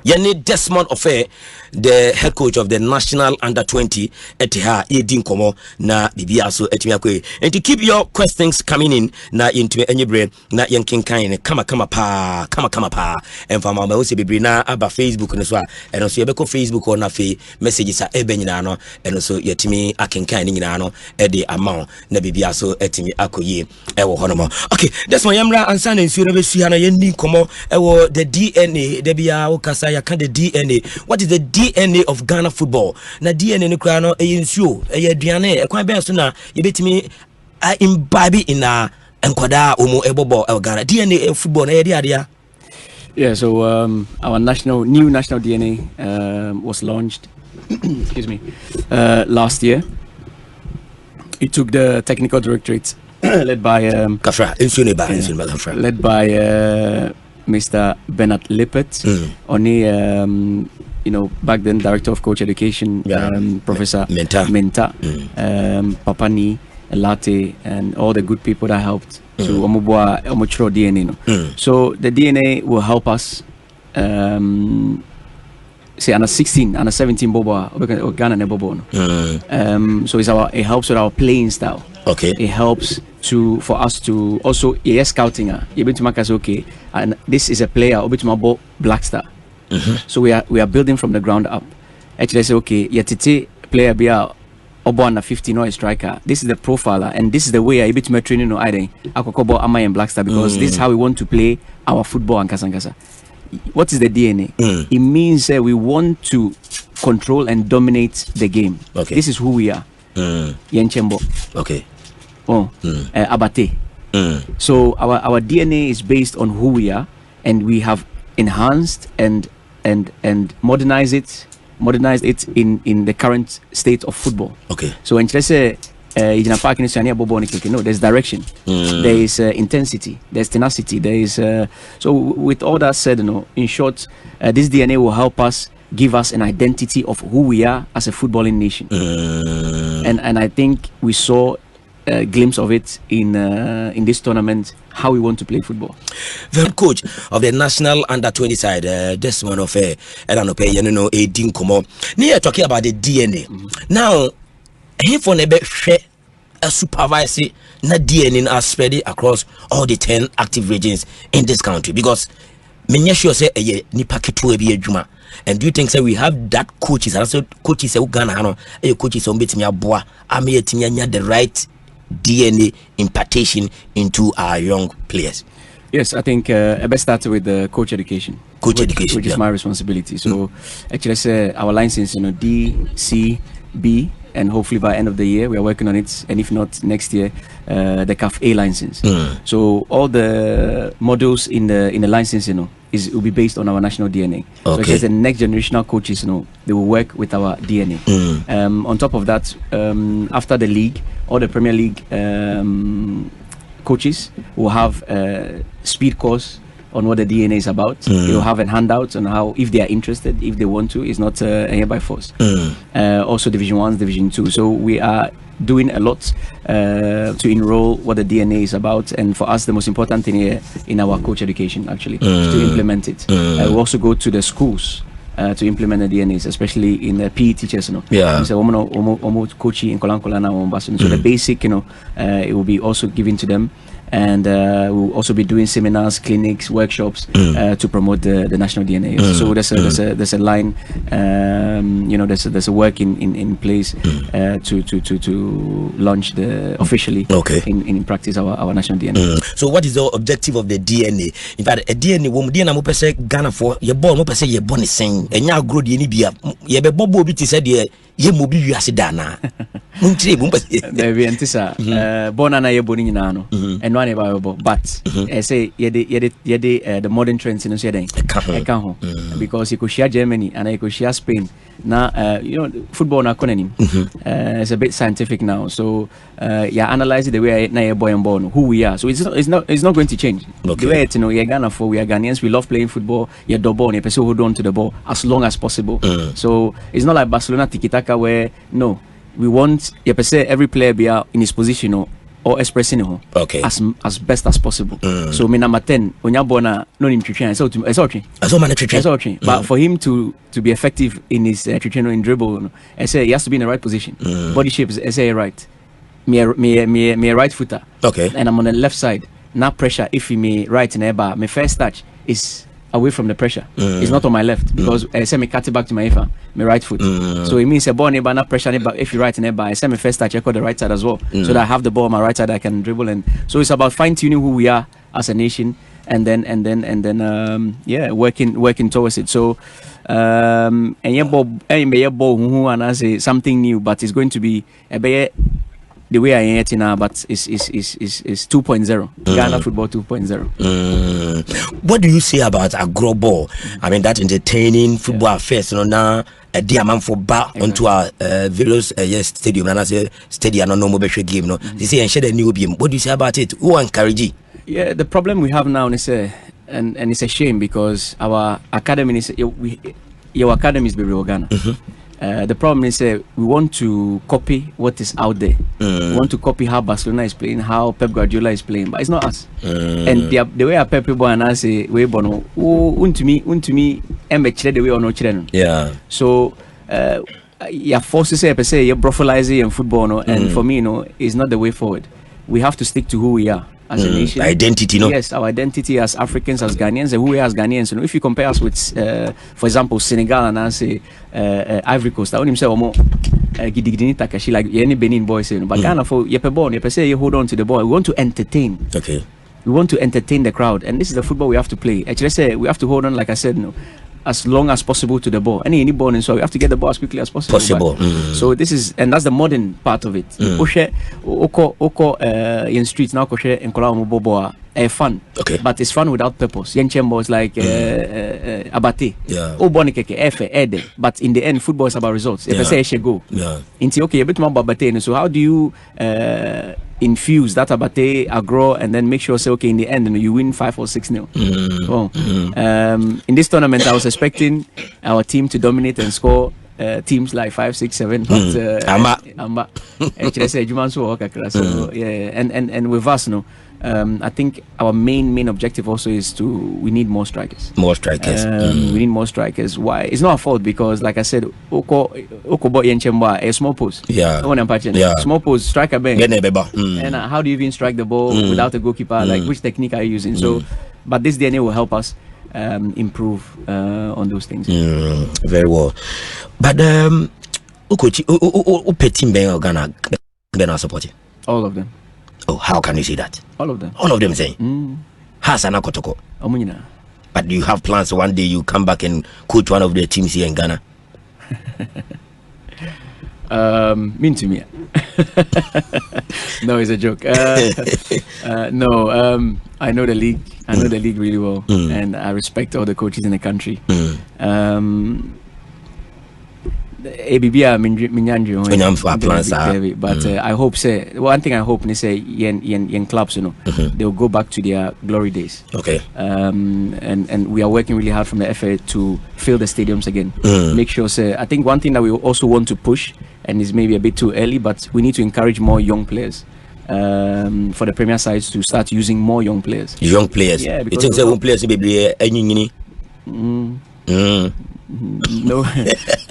Yenny Desmond OFEI, the head coach of the national under-20 etiha edin komo na bibia so etimi and to keep your questions coming in na into any brain na yankin kind kama pa and from my also be na aba Facebook and so and also you be Facebook or na fe messages are ebe nyina no and also yetimi akenkan nyina no e de amount na bibia so etimi akoye e wo hono. Okay, that's my yamra ansa na nsuo na be su ha na yendi komo e wo the DNA de bia wo kasa ya kan the DNA. What is the DNA of Ghana football? Na DNA ni kra no e nsuo e aduane e kwan ben so na ye betimi imbibe in a enkoda omo ebobo e Ghana DNA football na ye dia dia. Yeah, so our new national DNA was launched excuse me last year. It took the technical directorate led by led by Mr. Bernard Lippert, only back then director of coach education, Professor Menta, Papani, Latte, and all the good people that helped to Omochro DNA. So the DNA will help us. Say under 16, under 17 bobo or Ghana ne bobo. So it helps with our playing style. Okay. It helps for us to also scouting. Able to make us okay. And this is a player. Able to make Black Star. So we are building from the ground up. Actually, say okay. Yetiti player be Obo 50 no striker. This is the profiler, and this is the way I able to make training no either. Akokobo Amai and Black Star because this is how we want to play our football and Kasankasa. What is the DNA? It means we want to control and dominate the game. Okay. This is who we are. Yenchembo. Okay. Abate. So our DNA is based on who we are, and we have enhanced and modernized it in the current state of football. Okay. So when you say no, there's direction, there is intensity, there's tenacity, there is so with all that said, in short, this DNA will help us give us an identity of who we are as a footballing nation. And I think we saw a glimpse of it in this tournament, how we want to play football. The coach of the national under-20 side, Desmond OFEI, talking about the DNA. Now, he for a supervisor na DNA are spread across all the 10 active regions in this country, because many sure say nipa ketu ebi adwuma. And do you think we have that coaches, also coaches who Ghana coaches on betimi aboa ame yetinya the right DNA impartation into our young players? Yes, I think I best start with the coach education. Coach education, which is my responsibility. So actually, say our license, D, C, B, and hopefully by end of the year we are working on it, and if not next year, the CAF A license. So all the modules in the license, will be based on our national DNA. Okay. So the next generational coaches, they will work with our DNA. On top of that, after the league or the Premier League coaches will have a speed course on what the DNA is about. They will have a handout on how, if they are interested, if they want to, it's not here by force. Also Division 1, Division 2. So we are doing a lot to enroll what the DNA is about, and for us the most important thing here in our coach education actually is to implement it. We also go to the schools to implement the DNAs, especially in the PE teachers. Yeah. So almost coaching in Kolankola now. So the basic, it will be also given to them. And we'll also be doing seminars, clinics, workshops to promote the national DNA. So there's a line, there's a work in place to launch the officially in practice our national DNA. So what is the objective of the DNA? In fact, a DNA wo DNA mo pese Ghana for ye born mo pese ye born is saying enya agro de ni bia ye be bobo bi ti said ye mo bi wiase dana. Munchire mo pese there be antisa born na ye born nyina no and one about, but I say the modern trends in because you could share Germany and I could share Spain. Now football na it's a bit scientific now, so analyze the way na boy and born who we are. So it's not going to change. The way you're Ghana for, we are Ghanaians, we love playing football. You're the ball, you hold on to the ball as long as possible. So it's not like Barcelona tiki-taka where we want every player be out in his position or expressing as best as possible. So me number 10 onyabona no nim twetwe but for him to be effective in his twetwe in dribble, I say he has to be in the right position. Body shape is right. Me a right footer. And I'm on the left side. Now pressure if he me right in the bar. My first touch is away from the pressure. It's not on my left because I say me cut it back to my right foot. So it means a ball neighbor not pressure neighbor if you right neighbor. I say my first touch I got the right side as well. So that I have the ball on my right side I can dribble, and so it's about fine tuning who we are as a nation and then working towards it. So and I say something new, but it's going to be a the way I am it now, but it's 2.0. Ghana football 2.0. What do you say about agro ball? I mean, that entertaining football affairs, now a diamond for back onto our various stadium, and I say stadium no more game. They say and share the new beam. What do you say about it? Who encourage it? Yeah, the problem we have now is and it's a shame because our academy is your academy is very Ghana. The problem is we want to copy what is out there. We want to copy how Barcelona is playing, how Pep Guardiola is playing, but it's not us. And the way Pep people and I say we bono untumi the way or no children. Yeah. So you're forced to say, you're brofalizing in football, no? And for me, it's not the way forward. We have to stick to who we are as a nation. Identity, no? Yes, our identity as Africans, as Ghanaians, and who we are as Ghanaians. You know, if you compare us with, for example, Senegal and I say Ivory Coast, I want him say, like any Benin boys, but Ghana for you hold on to the ball. We want to entertain. Okay. We want to entertain the crowd, and this is the football we have to play. Actually, say we have to hold on, like I said, as long as possible to the ball. Any ball, and so we have to get the ball as quickly as possible. So this is, and that's the modern part of it. In streets now, fun. Okay. But it's fun without purpose. Yenchembo is like abate. Yeah. But in the end, football is about results. If I say I should go. Yeah. Okay, a bit more abate. So how do you infuse that abate, agro, and then make sure say okay in the end you win 5 or 6-0. In this tournament, I was expecting our team to dominate and score. Teams like 5, 6, 7, but actually say so yeah, and with us, I think our main objective also is we need more strikers. More strikers. We need more strikers. Why? It's not our fault because, like I said, a small post. Yeah. Small post, striker bang. And how do you even strike the ball without a goalkeeper? Like which technique are you using? So, but this DNA will help us improve on those things. Very well. But team Ghana support you? All of them. Oh, how can you say that? All of them. All of them say. Hasana Kotoko. But do you have plans one day you come back and coach one of the teams here in Ghana? Mean to me. No, it's a joke. No, I know the league. I know the league really well, and I respect all the coaches in the country. ABB but I hope say one thing I hope is say yen clubs they'll go back to their glory days. Okay. And we are working really hard from the FA to fill the stadiums again. Make sure say I think one thing that we also want to push, and is maybe a bit too early, but we need to encourage more young players. For the Premier sides to start using more young players. Young players. Yeah, because you think young players will be no,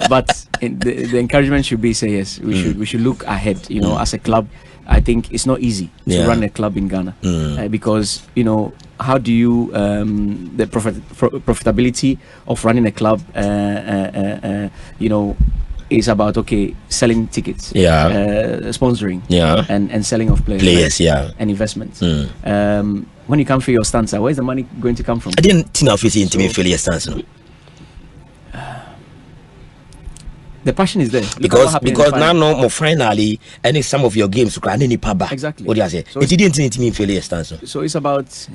but the encouragement should be say yes. We should look ahead. As a club, I think it's not easy to run a club in Ghana because how do you the profitability of running a club? Is about selling tickets, sponsoring, and selling of players, and investments. When you come for your stance, where's the money going to come from? I didn't think of it into me for your stance. The passion is there because now more finally and some of your games exactly. What do you say? So it didn't need me failure stance. So it's about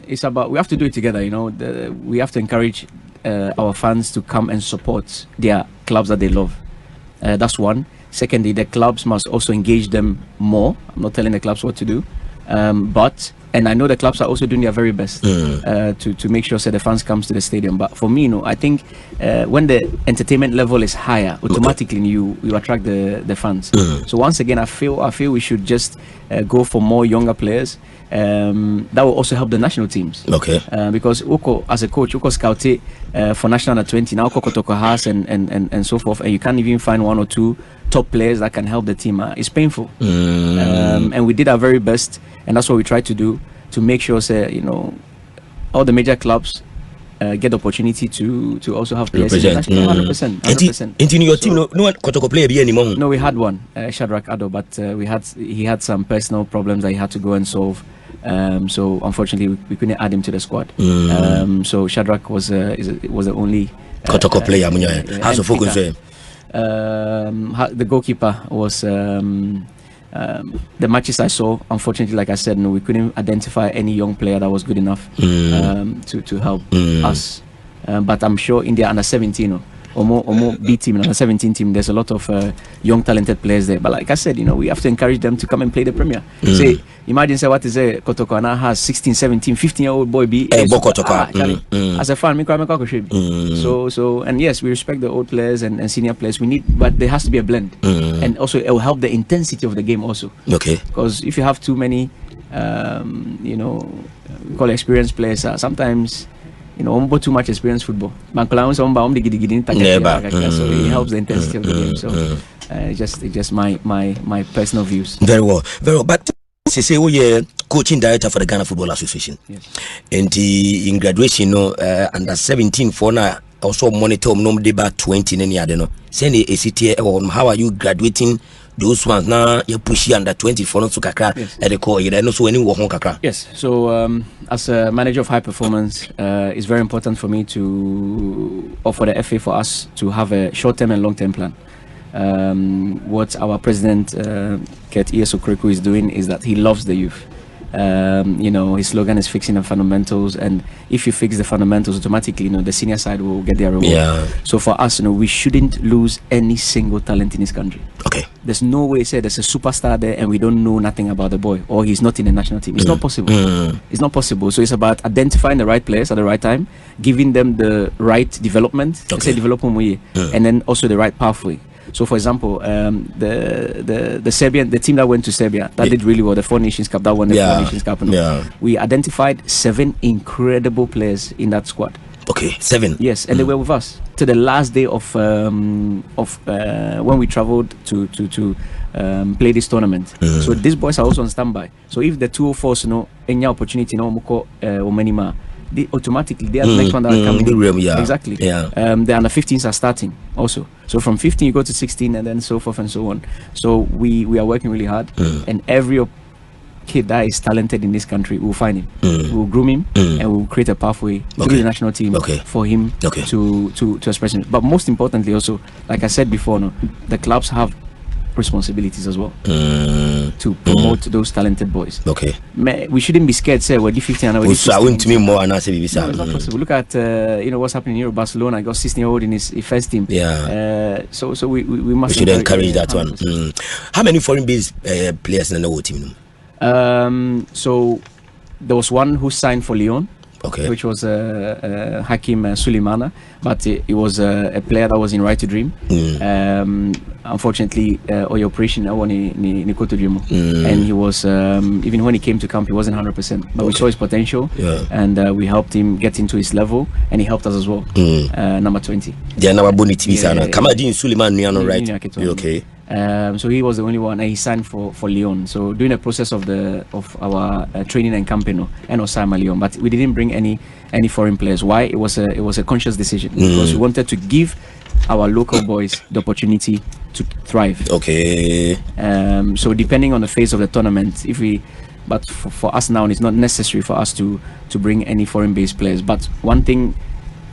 we have to do it together. We have to encourage our fans to come and support their clubs that they love. That's one. Secondly, the clubs must also engage them more. I'm not telling the clubs what to do, and I know the clubs are also doing their very best to make sure that the fans comes to the stadium. But for me, I think when the entertainment level is higher, automatically you attract the fans. So once again, I feel we should just go for more younger players. That will also help the national teams. Okay. Because Oko, as a coach, Oko scouted for national under 20 now, Kokotoko has and so forth, and you can't even find 1 or 2 top players that can help the team. It's painful. And we did our very best, and that's what we tried to do to make sure, all the major clubs get the opportunity to also have players. 100%. In your team, no one Kotoko player be anymore. No, we had one, Shadrach Ado, but he had some personal problems that he had to go and solve. So unfortunately, we couldn't add him to the squad. So Shadrach was the only Kotoko player. How's the focus there? The goalkeeper was the matches I saw. Unfortunately, like I said, we couldn't identify any young player that was good enough to help us. But I'm sure in the under 17 or more B team, under 17 team, there's a lot of young talented players there. But like I said, we have to encourage them to come and play the Premier. Say, imagine what is a Kotoko now has 16, 17, 15-year-old boy be as a fan. So and yes, we respect the old players and senior players. But there has to be a blend, and also it will help the intensity of the game also. Okay. Because if you have too many, we call experienced players, sometimes too much experience football. So it helps the intensity of the game. So it's just my personal views. Very well. But say we coaching director for the Ghana Football Association. Yes. And in graduation, under 17 for now also monitor about 20 any other no. Send a ACTA how are you graduating those ones now you push under 20 for not to kakra at the core you know so any work on kakra. Yes. So as a manager of high performance, it's very important for me to offer the FA for us to have a short-term and long-term plan. What our president Kurt Iyesokreku is doing is that he loves the youth. His slogan is fixing the fundamentals, and if you fix the fundamentals, automatically the senior side will get their reward. So for us, we shouldn't lose any single talent in this country. Okay, there's no way say there's a superstar there and we don't know nothing about the boy, or he's not in the national team. It's not possible. It's not possible. So it's about identifying the right players at the right time, giving them the right development, and then also the right pathway. So, for example, the Serbian, the team that went to Serbia, that did really well, the Four Nations Cup, that won the Four Nations Cup. We identified 7 incredible players in that squad. Okay, 7. Yes, and they were with us to the last day of when we traveled to play this tournament. So these boys are also on standby. So if the 204s any opportunity automatically they are the next one that are coming. Exactly. The under 15s are starting also. So from 15 you go to 16 and then so forth and so on. So we are working really hard, and every kid that is talented in this country, we'll find him, we'll groom him, and we'll create a pathway through the national team for him to express him. But most importantly also, like I said before, the clubs have responsibilities as well to promote those talented boys. We shouldn't be scared. Say we're 15 and we're 16. I wouldn't mean more and I say it's not possible. Look at what's happening here. Barcelona. I got 16-year-old in his first team. So we must. We should encourage that one. How many foreign-based players in the whole team? So there was one who signed for Lyon. Which was Hakim Suleimana, but it was a player that was in Right to Dream. Unfortunately, operation and he was even when he came to camp, he wasn't 100%. But we saw his potential, and we helped him get into his level, and he helped us as well. Number 20. Kamadin Suleiman, right? Okay. So he was the only one, and he signed for Lyon. So during the process of our training and campaign, and Osama Lyon, but we didn't bring any foreign players. Why? It was a conscious decision because we wanted to give our local boys the opportunity to thrive. So depending on the phase of the tournament, but for us now, it's not necessary for us to bring any foreign-based players. But one thing,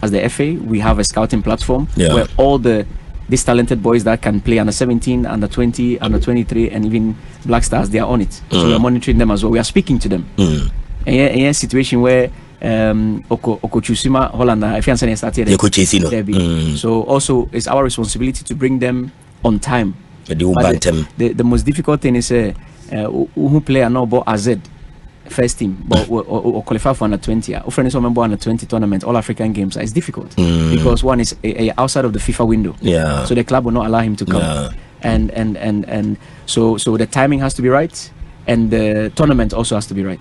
as the FA, we have a scouting platform where all these talented boys that can play under 17, under 20, under 23, and even Black Stars, they are on it. So we are monitoring them as well. We are speaking to them. In a situation where Okochusima Holland, if you started, so also it's our responsibility to bring them on time. The most difficult thing is who play a no ball AZ first team, but or qualify for under 20. Offering some member under 20 tournament, all African games. It's difficult because one is outside of the FIFA window. So the club will not allow him to come. And so the timing has to be right, and the tournament also has to be right.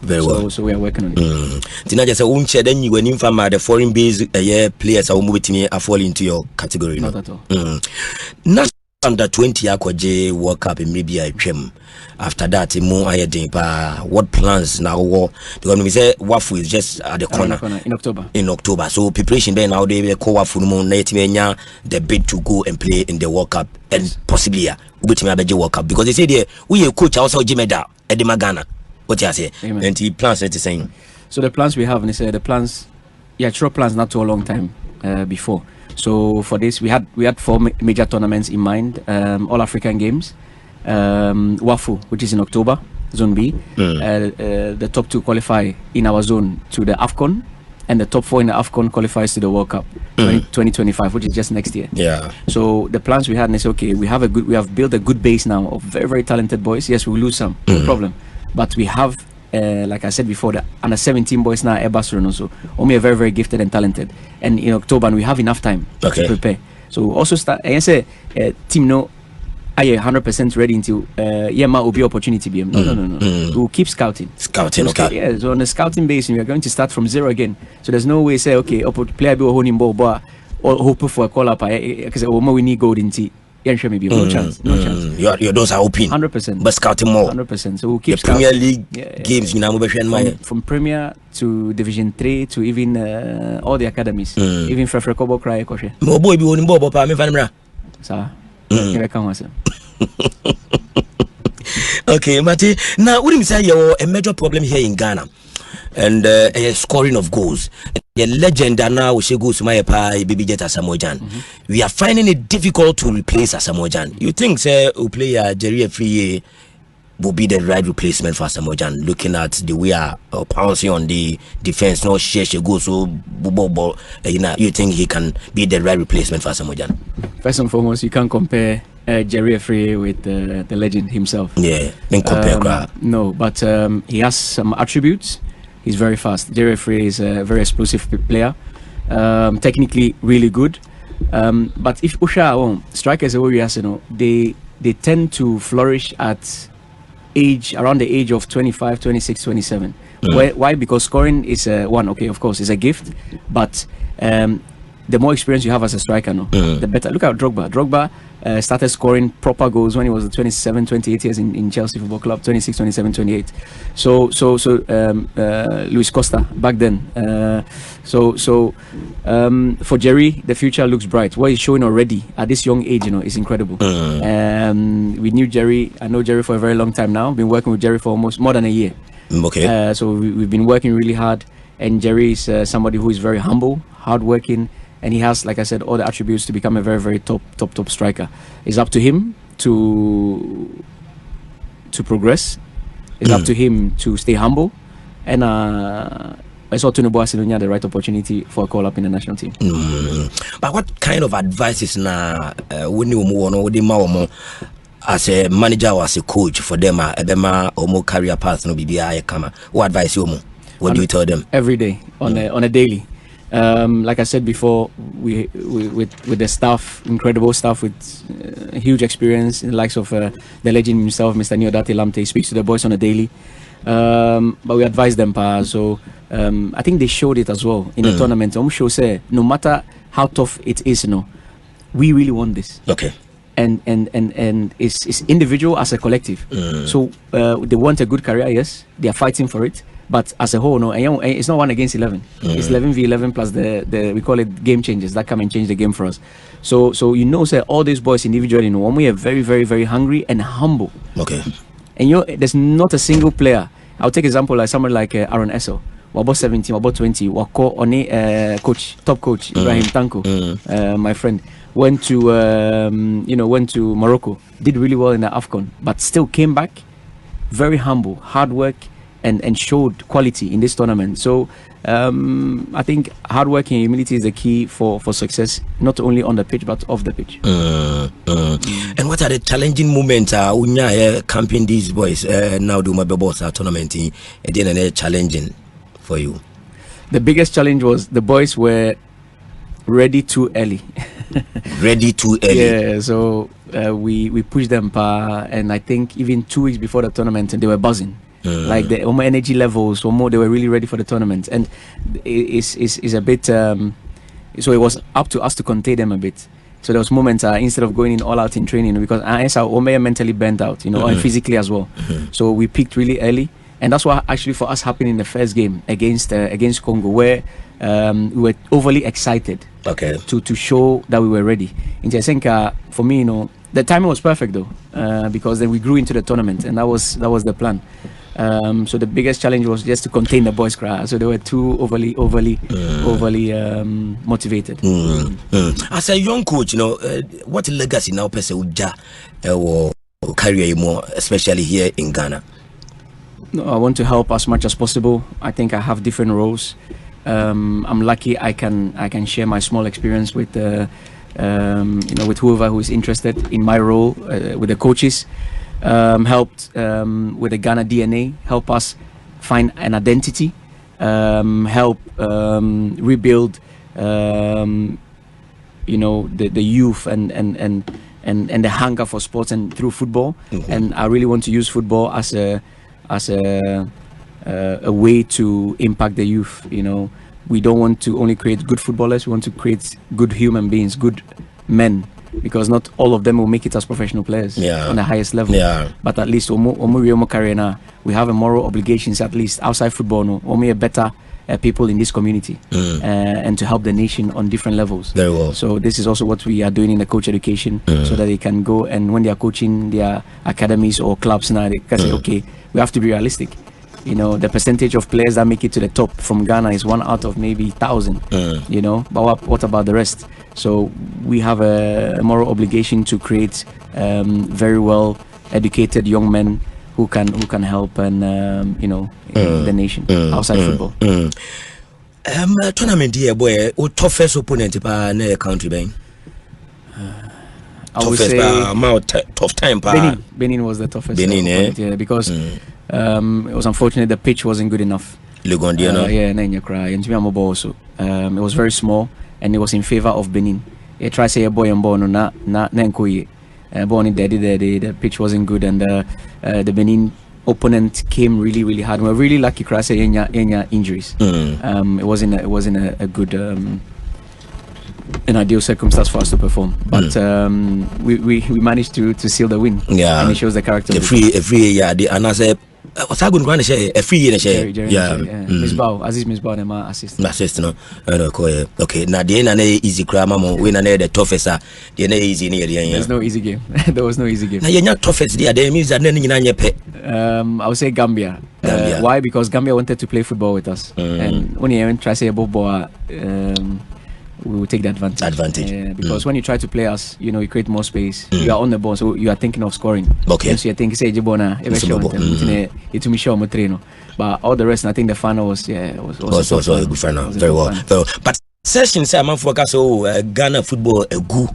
Very well. So we are working on it. Tinaja say unche then you when the foreign based players are move fall into your category. Not at all. Not under 20 akwaje World Cup and maybe I chem. After that, more what plans now? Because we say Wafu is just at the corner in October. So preparation then now they call Wafu the bid to go and play in the World Cup and possibly go to the World Cup because they say we a coach also Jimeda at the Magana. What you say? And he plans it the same. So the plans we have, and the plans, true plans not too a long time before. So for this, we had 4 major tournaments in mind, all African games. Wafu, which is in October, Zone B. The top 2 qualify in our zone to the AFCON, and the top 4 in the AFCON qualifies to the World Cup 2025, which is just next year. So the plans we had, and okay, we have built a good base now of very, very talented boys. Yes, we will lose some, no problem, but we have like I said before, the under 17 boys now at Barcelona, so only very, very gifted and talented. And in October, and we have enough time to prepare. So also start. I say team are you 100% ready into will be opportunity BM? No. We'll keep scouting. Okay. So on the scouting base, we are going to start from zero again. So there's no way say, okay, player be holding ball, but or hope for a call up because we need gold in tea. No chance. Your doors are open. 100%. But scouting more. 100%. So we'll keep the Premier League games, from Premier to Division 3 to even all the academies. Even Frefre Kobo Cry Koshe. No boy be holding ball, but I'm Sir. Okay, Mate. Now, what do you say? You're a major problem here in Ghana, and a scoring of goals. The legend now we say goes to my baby jet Asamoah. We are finding it difficult to replace Asamoah. You think, say, who play Jerry FA will be the right replacement for Asamoah? Looking at the way pouncing on the defense, no share goes so ball. You think he can be the right replacement for Asamoah? First and foremost, you can't compare Jerry Free with the legend himself. Yeah, compare. No, but he has some attributes. He's very fast. Jerry Free is a very explosive player, technically really good. But if Usha strikers they tend to flourish at around the age of 25, 26, 27. Why? Because scoring is of course, is a gift, but the more experience you have as a striker, the better. Look at Drogba started scoring proper goals when he was 27, 28 years in Chelsea Football Club, 26, 27, 28. So Luis Costa back then. For Jerry, the future looks bright. What he's showing already at this young age, is incredible. We knew Jerry. I know Jerry for a very long time now. Been working with Jerry for almost more than a year. Okay. So we've been working really hard, and Jerry is somebody who is very humble, hardworking. And he has, like I said, all the attributes to become a very, very top striker. It's up to him to progress. It's up to him to stay humble. And I saw Tunubo Asidonia the right opportunity for a call up in the national team. But what kind of advice is when you move on as a manager or as a coach for them or more career path no BBI kama? What advice you what do you tell them? Every day on a daily. Like I said before, we with the staff, incredible staff with huge experience in the likes of the legend himself, Mr. Niodate Lamte. He speaks to the boys on a daily, but we advise them. So I think they showed it as well in the tournament. Show say no matter how tough it is, we really want this. Okay. And it's individual as a collective. So they want a good career. Yes, they are fighting for it. But as a whole, it's not 1 against 11. It's 11v11 plus the we call it game changers that come and change the game for us. So say all these boys individually, we are very, very, very hungry and humble. Okay. And there's not a single player. I'll take example like someone like Aaron Essel, about 17, about 20, Wako One top coach Ibrahim Tanko, my friend, went to Morocco, did really well in the AFCON, but still came back, very humble, hard work. And showed quality in this tournament. So I think hard work and humility is the key for success, not only on the pitch but off the pitch. And what are the challenging moments when you camping these boys now do my boss tournament and then challenging for you? The biggest challenge was the boys were ready too early. Ready too early. Yeah, so we pushed them and I think even 2 weeks before the tournament they were buzzing. Like the energy levels, they were really ready for the tournament, and it's a bit. So it was up to us to contain them a bit. So there was moments instead of going in all out in training because I mentally burnt out, and physically as well. So we peaked really early, and that's what actually for us happened in the first game against Congo, where we were overly excited. Okay. To show that we were ready. And I think for me, the timing was perfect though, because then we grew into the tournament, and that was the plan. So the biggest challenge was just to contain the boys' cry. So they were too overly motivated. As a young coach, what legacy now person will carry you more, especially here in Ghana? No, I want to help as much as possible. I think I have different roles. I'm lucky I can share my small experience with with whoever who is interested in my role, with the coaches. Helped with the Ghana DNA, help us find an identity, help rebuild, the youth and the hunger for sports and through football. And I really want to use football as a way to impact the youth. You know, we don't want to only create good footballers, we want to create good human beings, good men, because not all of them will make it as professional players on the highest level. But at least we have a moral obligations, at least outside football, a better people in this community and to help the nation on different levels. Very well. So this is also what we are doing in the coach education, so that they can go, and when they are coaching their academies or clubs now, they can say, okay, we have to be realistic. You know, the percentage of players that make it to the top from Ghana is 1 out of maybe 1,000. You know, but what about the rest? So we have a moral obligation to create very well educated young men who can help and the nation outside football. Tournament here, boy, toughest opponent in the country, Ben. I would say tough time. Benin was the toughest opponent, because it was unfortunate the pitch wasn't good enough. It was very small and it was in favor of Benin. I try to say a boy and born on the pitch wasn't good, and the Benin opponent came really hard. We were really lucky crash injuries. It wasn't a good an ideal circumstance for us to perform, but we managed to seal the win. And it shows the character. What's going to share a free year? Miss Bao, Aziz Miss Bao, my assistant. No. Okay. Now the end easy crime, win the toughest. The easy near the end. There's no easy game. There was no easy game. Now you're not toughest. There means that I would say Gambia. Why? Because Gambia wanted to play football with us, and when you try to say about ball, we will take the advantage. Because when you try to play us, you create more space. You are on the ball, so you are thinking of scoring. Okay. And so you think, say, Jibona, but all the rest, and I think the final was a good final. Very well. But session say I'm focus Ghana football a good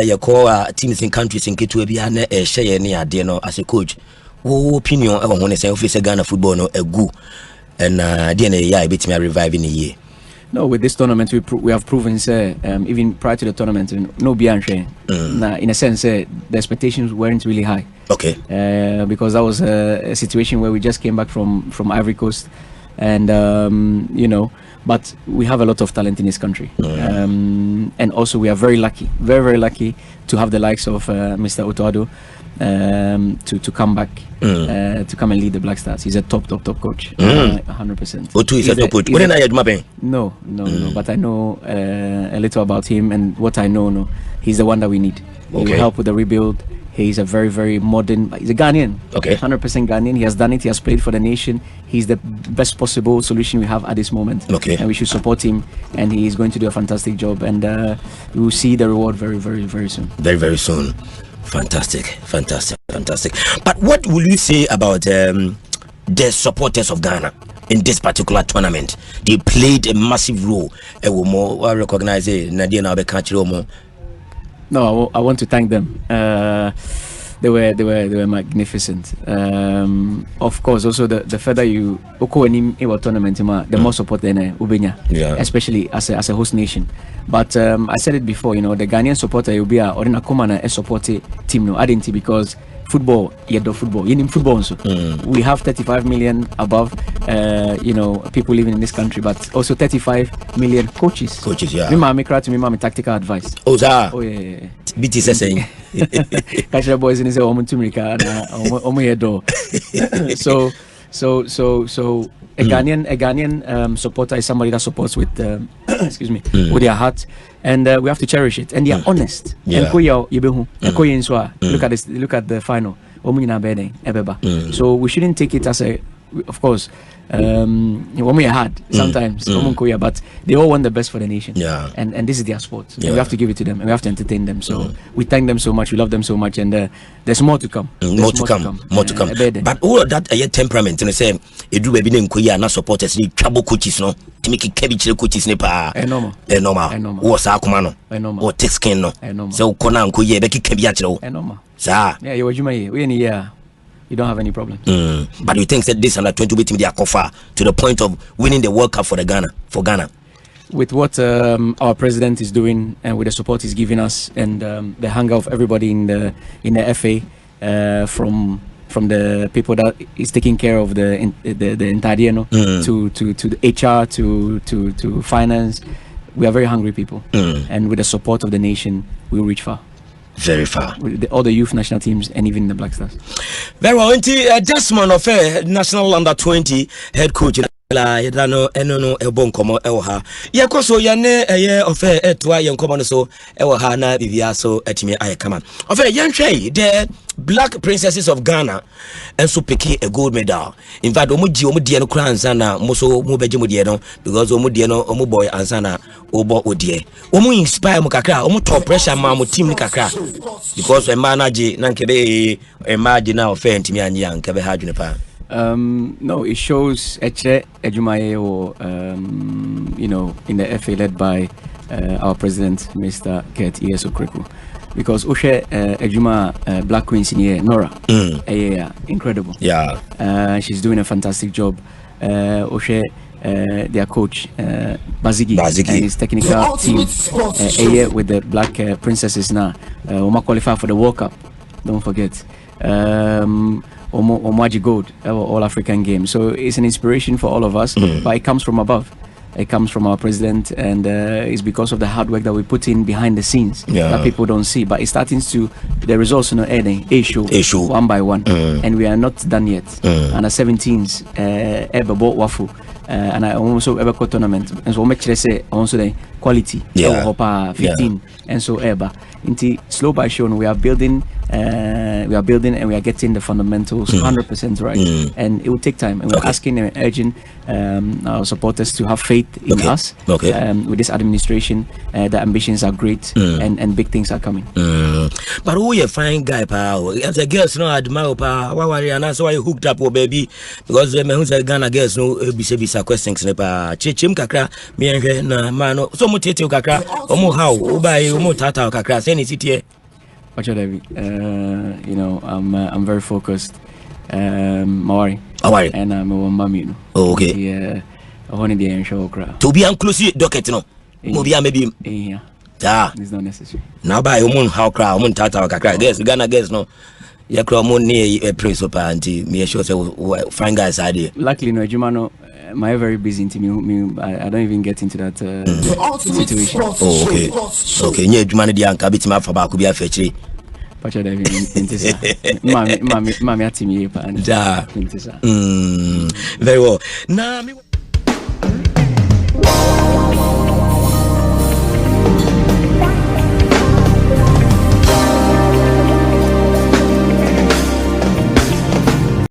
you call teams in countries in K2 be a share near as a coach. What opinion when say officer Ghana football no a good and DNA bit me reviving a year. No, with this tournament we have proven even prior to the tournament no bianche. In a sense the expectations weren't really high. Okay. Because that was a situation where we just came back from Ivory Coast, and but we have a lot of talent in this country. And also we are very very lucky to have the likes of Mr. Otoado to come back to come and lead the Black Stars. He's a top coach. 100%. Otu is a top coach. No, but I know a little about him, and what I know, he's the one that we need. He will help with the rebuild. He's a very, very modern. He's a Ghanaian. Okay. 100% Ghanaian. He has done it. He has played for the nation. He's the best possible solution we have at this moment. Okay. And we should support him. And he is going to do a fantastic job. And we will see the reward very, very, very soon. Very, very soon. Fantastic. But what will you say about the supporters of Ghana in this particular tournament? They played a massive role. I recognize it. No, I want to thank them. They were magnificent. Of course, also the further you in our tournament, the more support then Ubenya, especially as a host nation. But I said it before, the Ghanaian supporter will be a support team. No, I didn't, because football, football. So we have 35 million above, people living in this country, but also 35 million coaches. Yeah. Me tactical advice. Oh yeah. BT saying. Kasha boys in his own Tumrika So a Ghanaian supporter is somebody that supports with with their heart, and we have to cherish it, and they are honest. Look at this, look at the final. So we shouldn't take it as a, of course, when we are hard sometimes, but they all want the best for the nation. And this is their sport. We have to give it to them, and we have to entertain them. So we thank them so much, we love them so much, and there's more to come. More to come. But all of that temperament, say it do baby not supporters need trouble coaches, no, to make it cabbage coaches nipa. Normal. What's our command? Or text skin, no. So Conan Kuye Becky cabbage. Normal. Sir. Yeah, you you don't have any problem. But you think that this under 20 will be their offer to the point of winning the World Cup for Ghana? with what our president is doing and with the support he's giving us and the hunger of everybody in the FA, from the people that is taking care of the intadieno to the HR to finance, we are very hungry people, and with the support of the nation, we'll reach far. Very far. With all the youth national teams and even the Black Stars. Very well. Desmond OFEI, national under 20 head coach. La yedano enono ebon komo ewoha yekoso yane eye OFEI etwa yenkomo no so ewoha na bibia so etimi ayekama OFEI yenhwe the Black Princesses of Ghana and so picking a gold medal. In fact, omu no ansana moso mu beje mu die no because omu boy ansana obo odie. Omu inspire mu kakra, omu top pressure ma mu team ni kakra. Because e manager na nkebe e manager na OFEI ntimi anyi ya nkebe ha dwene pa. No, it shows Ejumaye or in the FA led by our president, Mr. Kurt Iyesokreku. Because Oshe Ejuma Black Queens in here, Nora, incredible. Yeah, she's doing a fantastic job. Oshe, their coach Bazigi and his technical team, with the Black Princesses now. Oma qualify for the World Cup. Don't forget. Omaji Gold, All African Games. So it's an inspiration for all of us, but it comes from above. It comes from our president, and it's because of the hard work that we put in behind the scenes that people don't see. But it's starting to, the results, issue one by one, and we are not done yet. And the 17s, ever bought waffle, and I also ever got tournament, and so much say also the quality, 15, and so ever. Slow by show, we are building, and we are getting the fundamentals 100% right, and it will take time. And we're asking and urging our supporters to have faith in us. With this administration, the ambitions are great, and big things are coming. But who you fine guy, pal? As a girls, no admire, pal. Why and that's why you hooked up, oh baby, because the men who Ghana girls no bisa questions, nepa. Chim kakra, me and na mano. So much kakra, omo how, obai, omo tata kakra. Any city. I'm very focused. Mawari. And I'm a mami. Okay. Yeah. I want to be in show crowd. To be inclusive, docket no. Maybe Yeah. It's not necessary. Now by how crowd, tata kakra. Guess Ghana guess no. Ya crowd near a place of auntie. Me sure say fine guys idea. Luckily no, Jumano. My very busy into me. I don't even get into that situation. Oh, okay. Okay, nye Jumani di anka biti ma faba kubi afechi. Pacha David intesa. Mami atimi pa. Very well. Now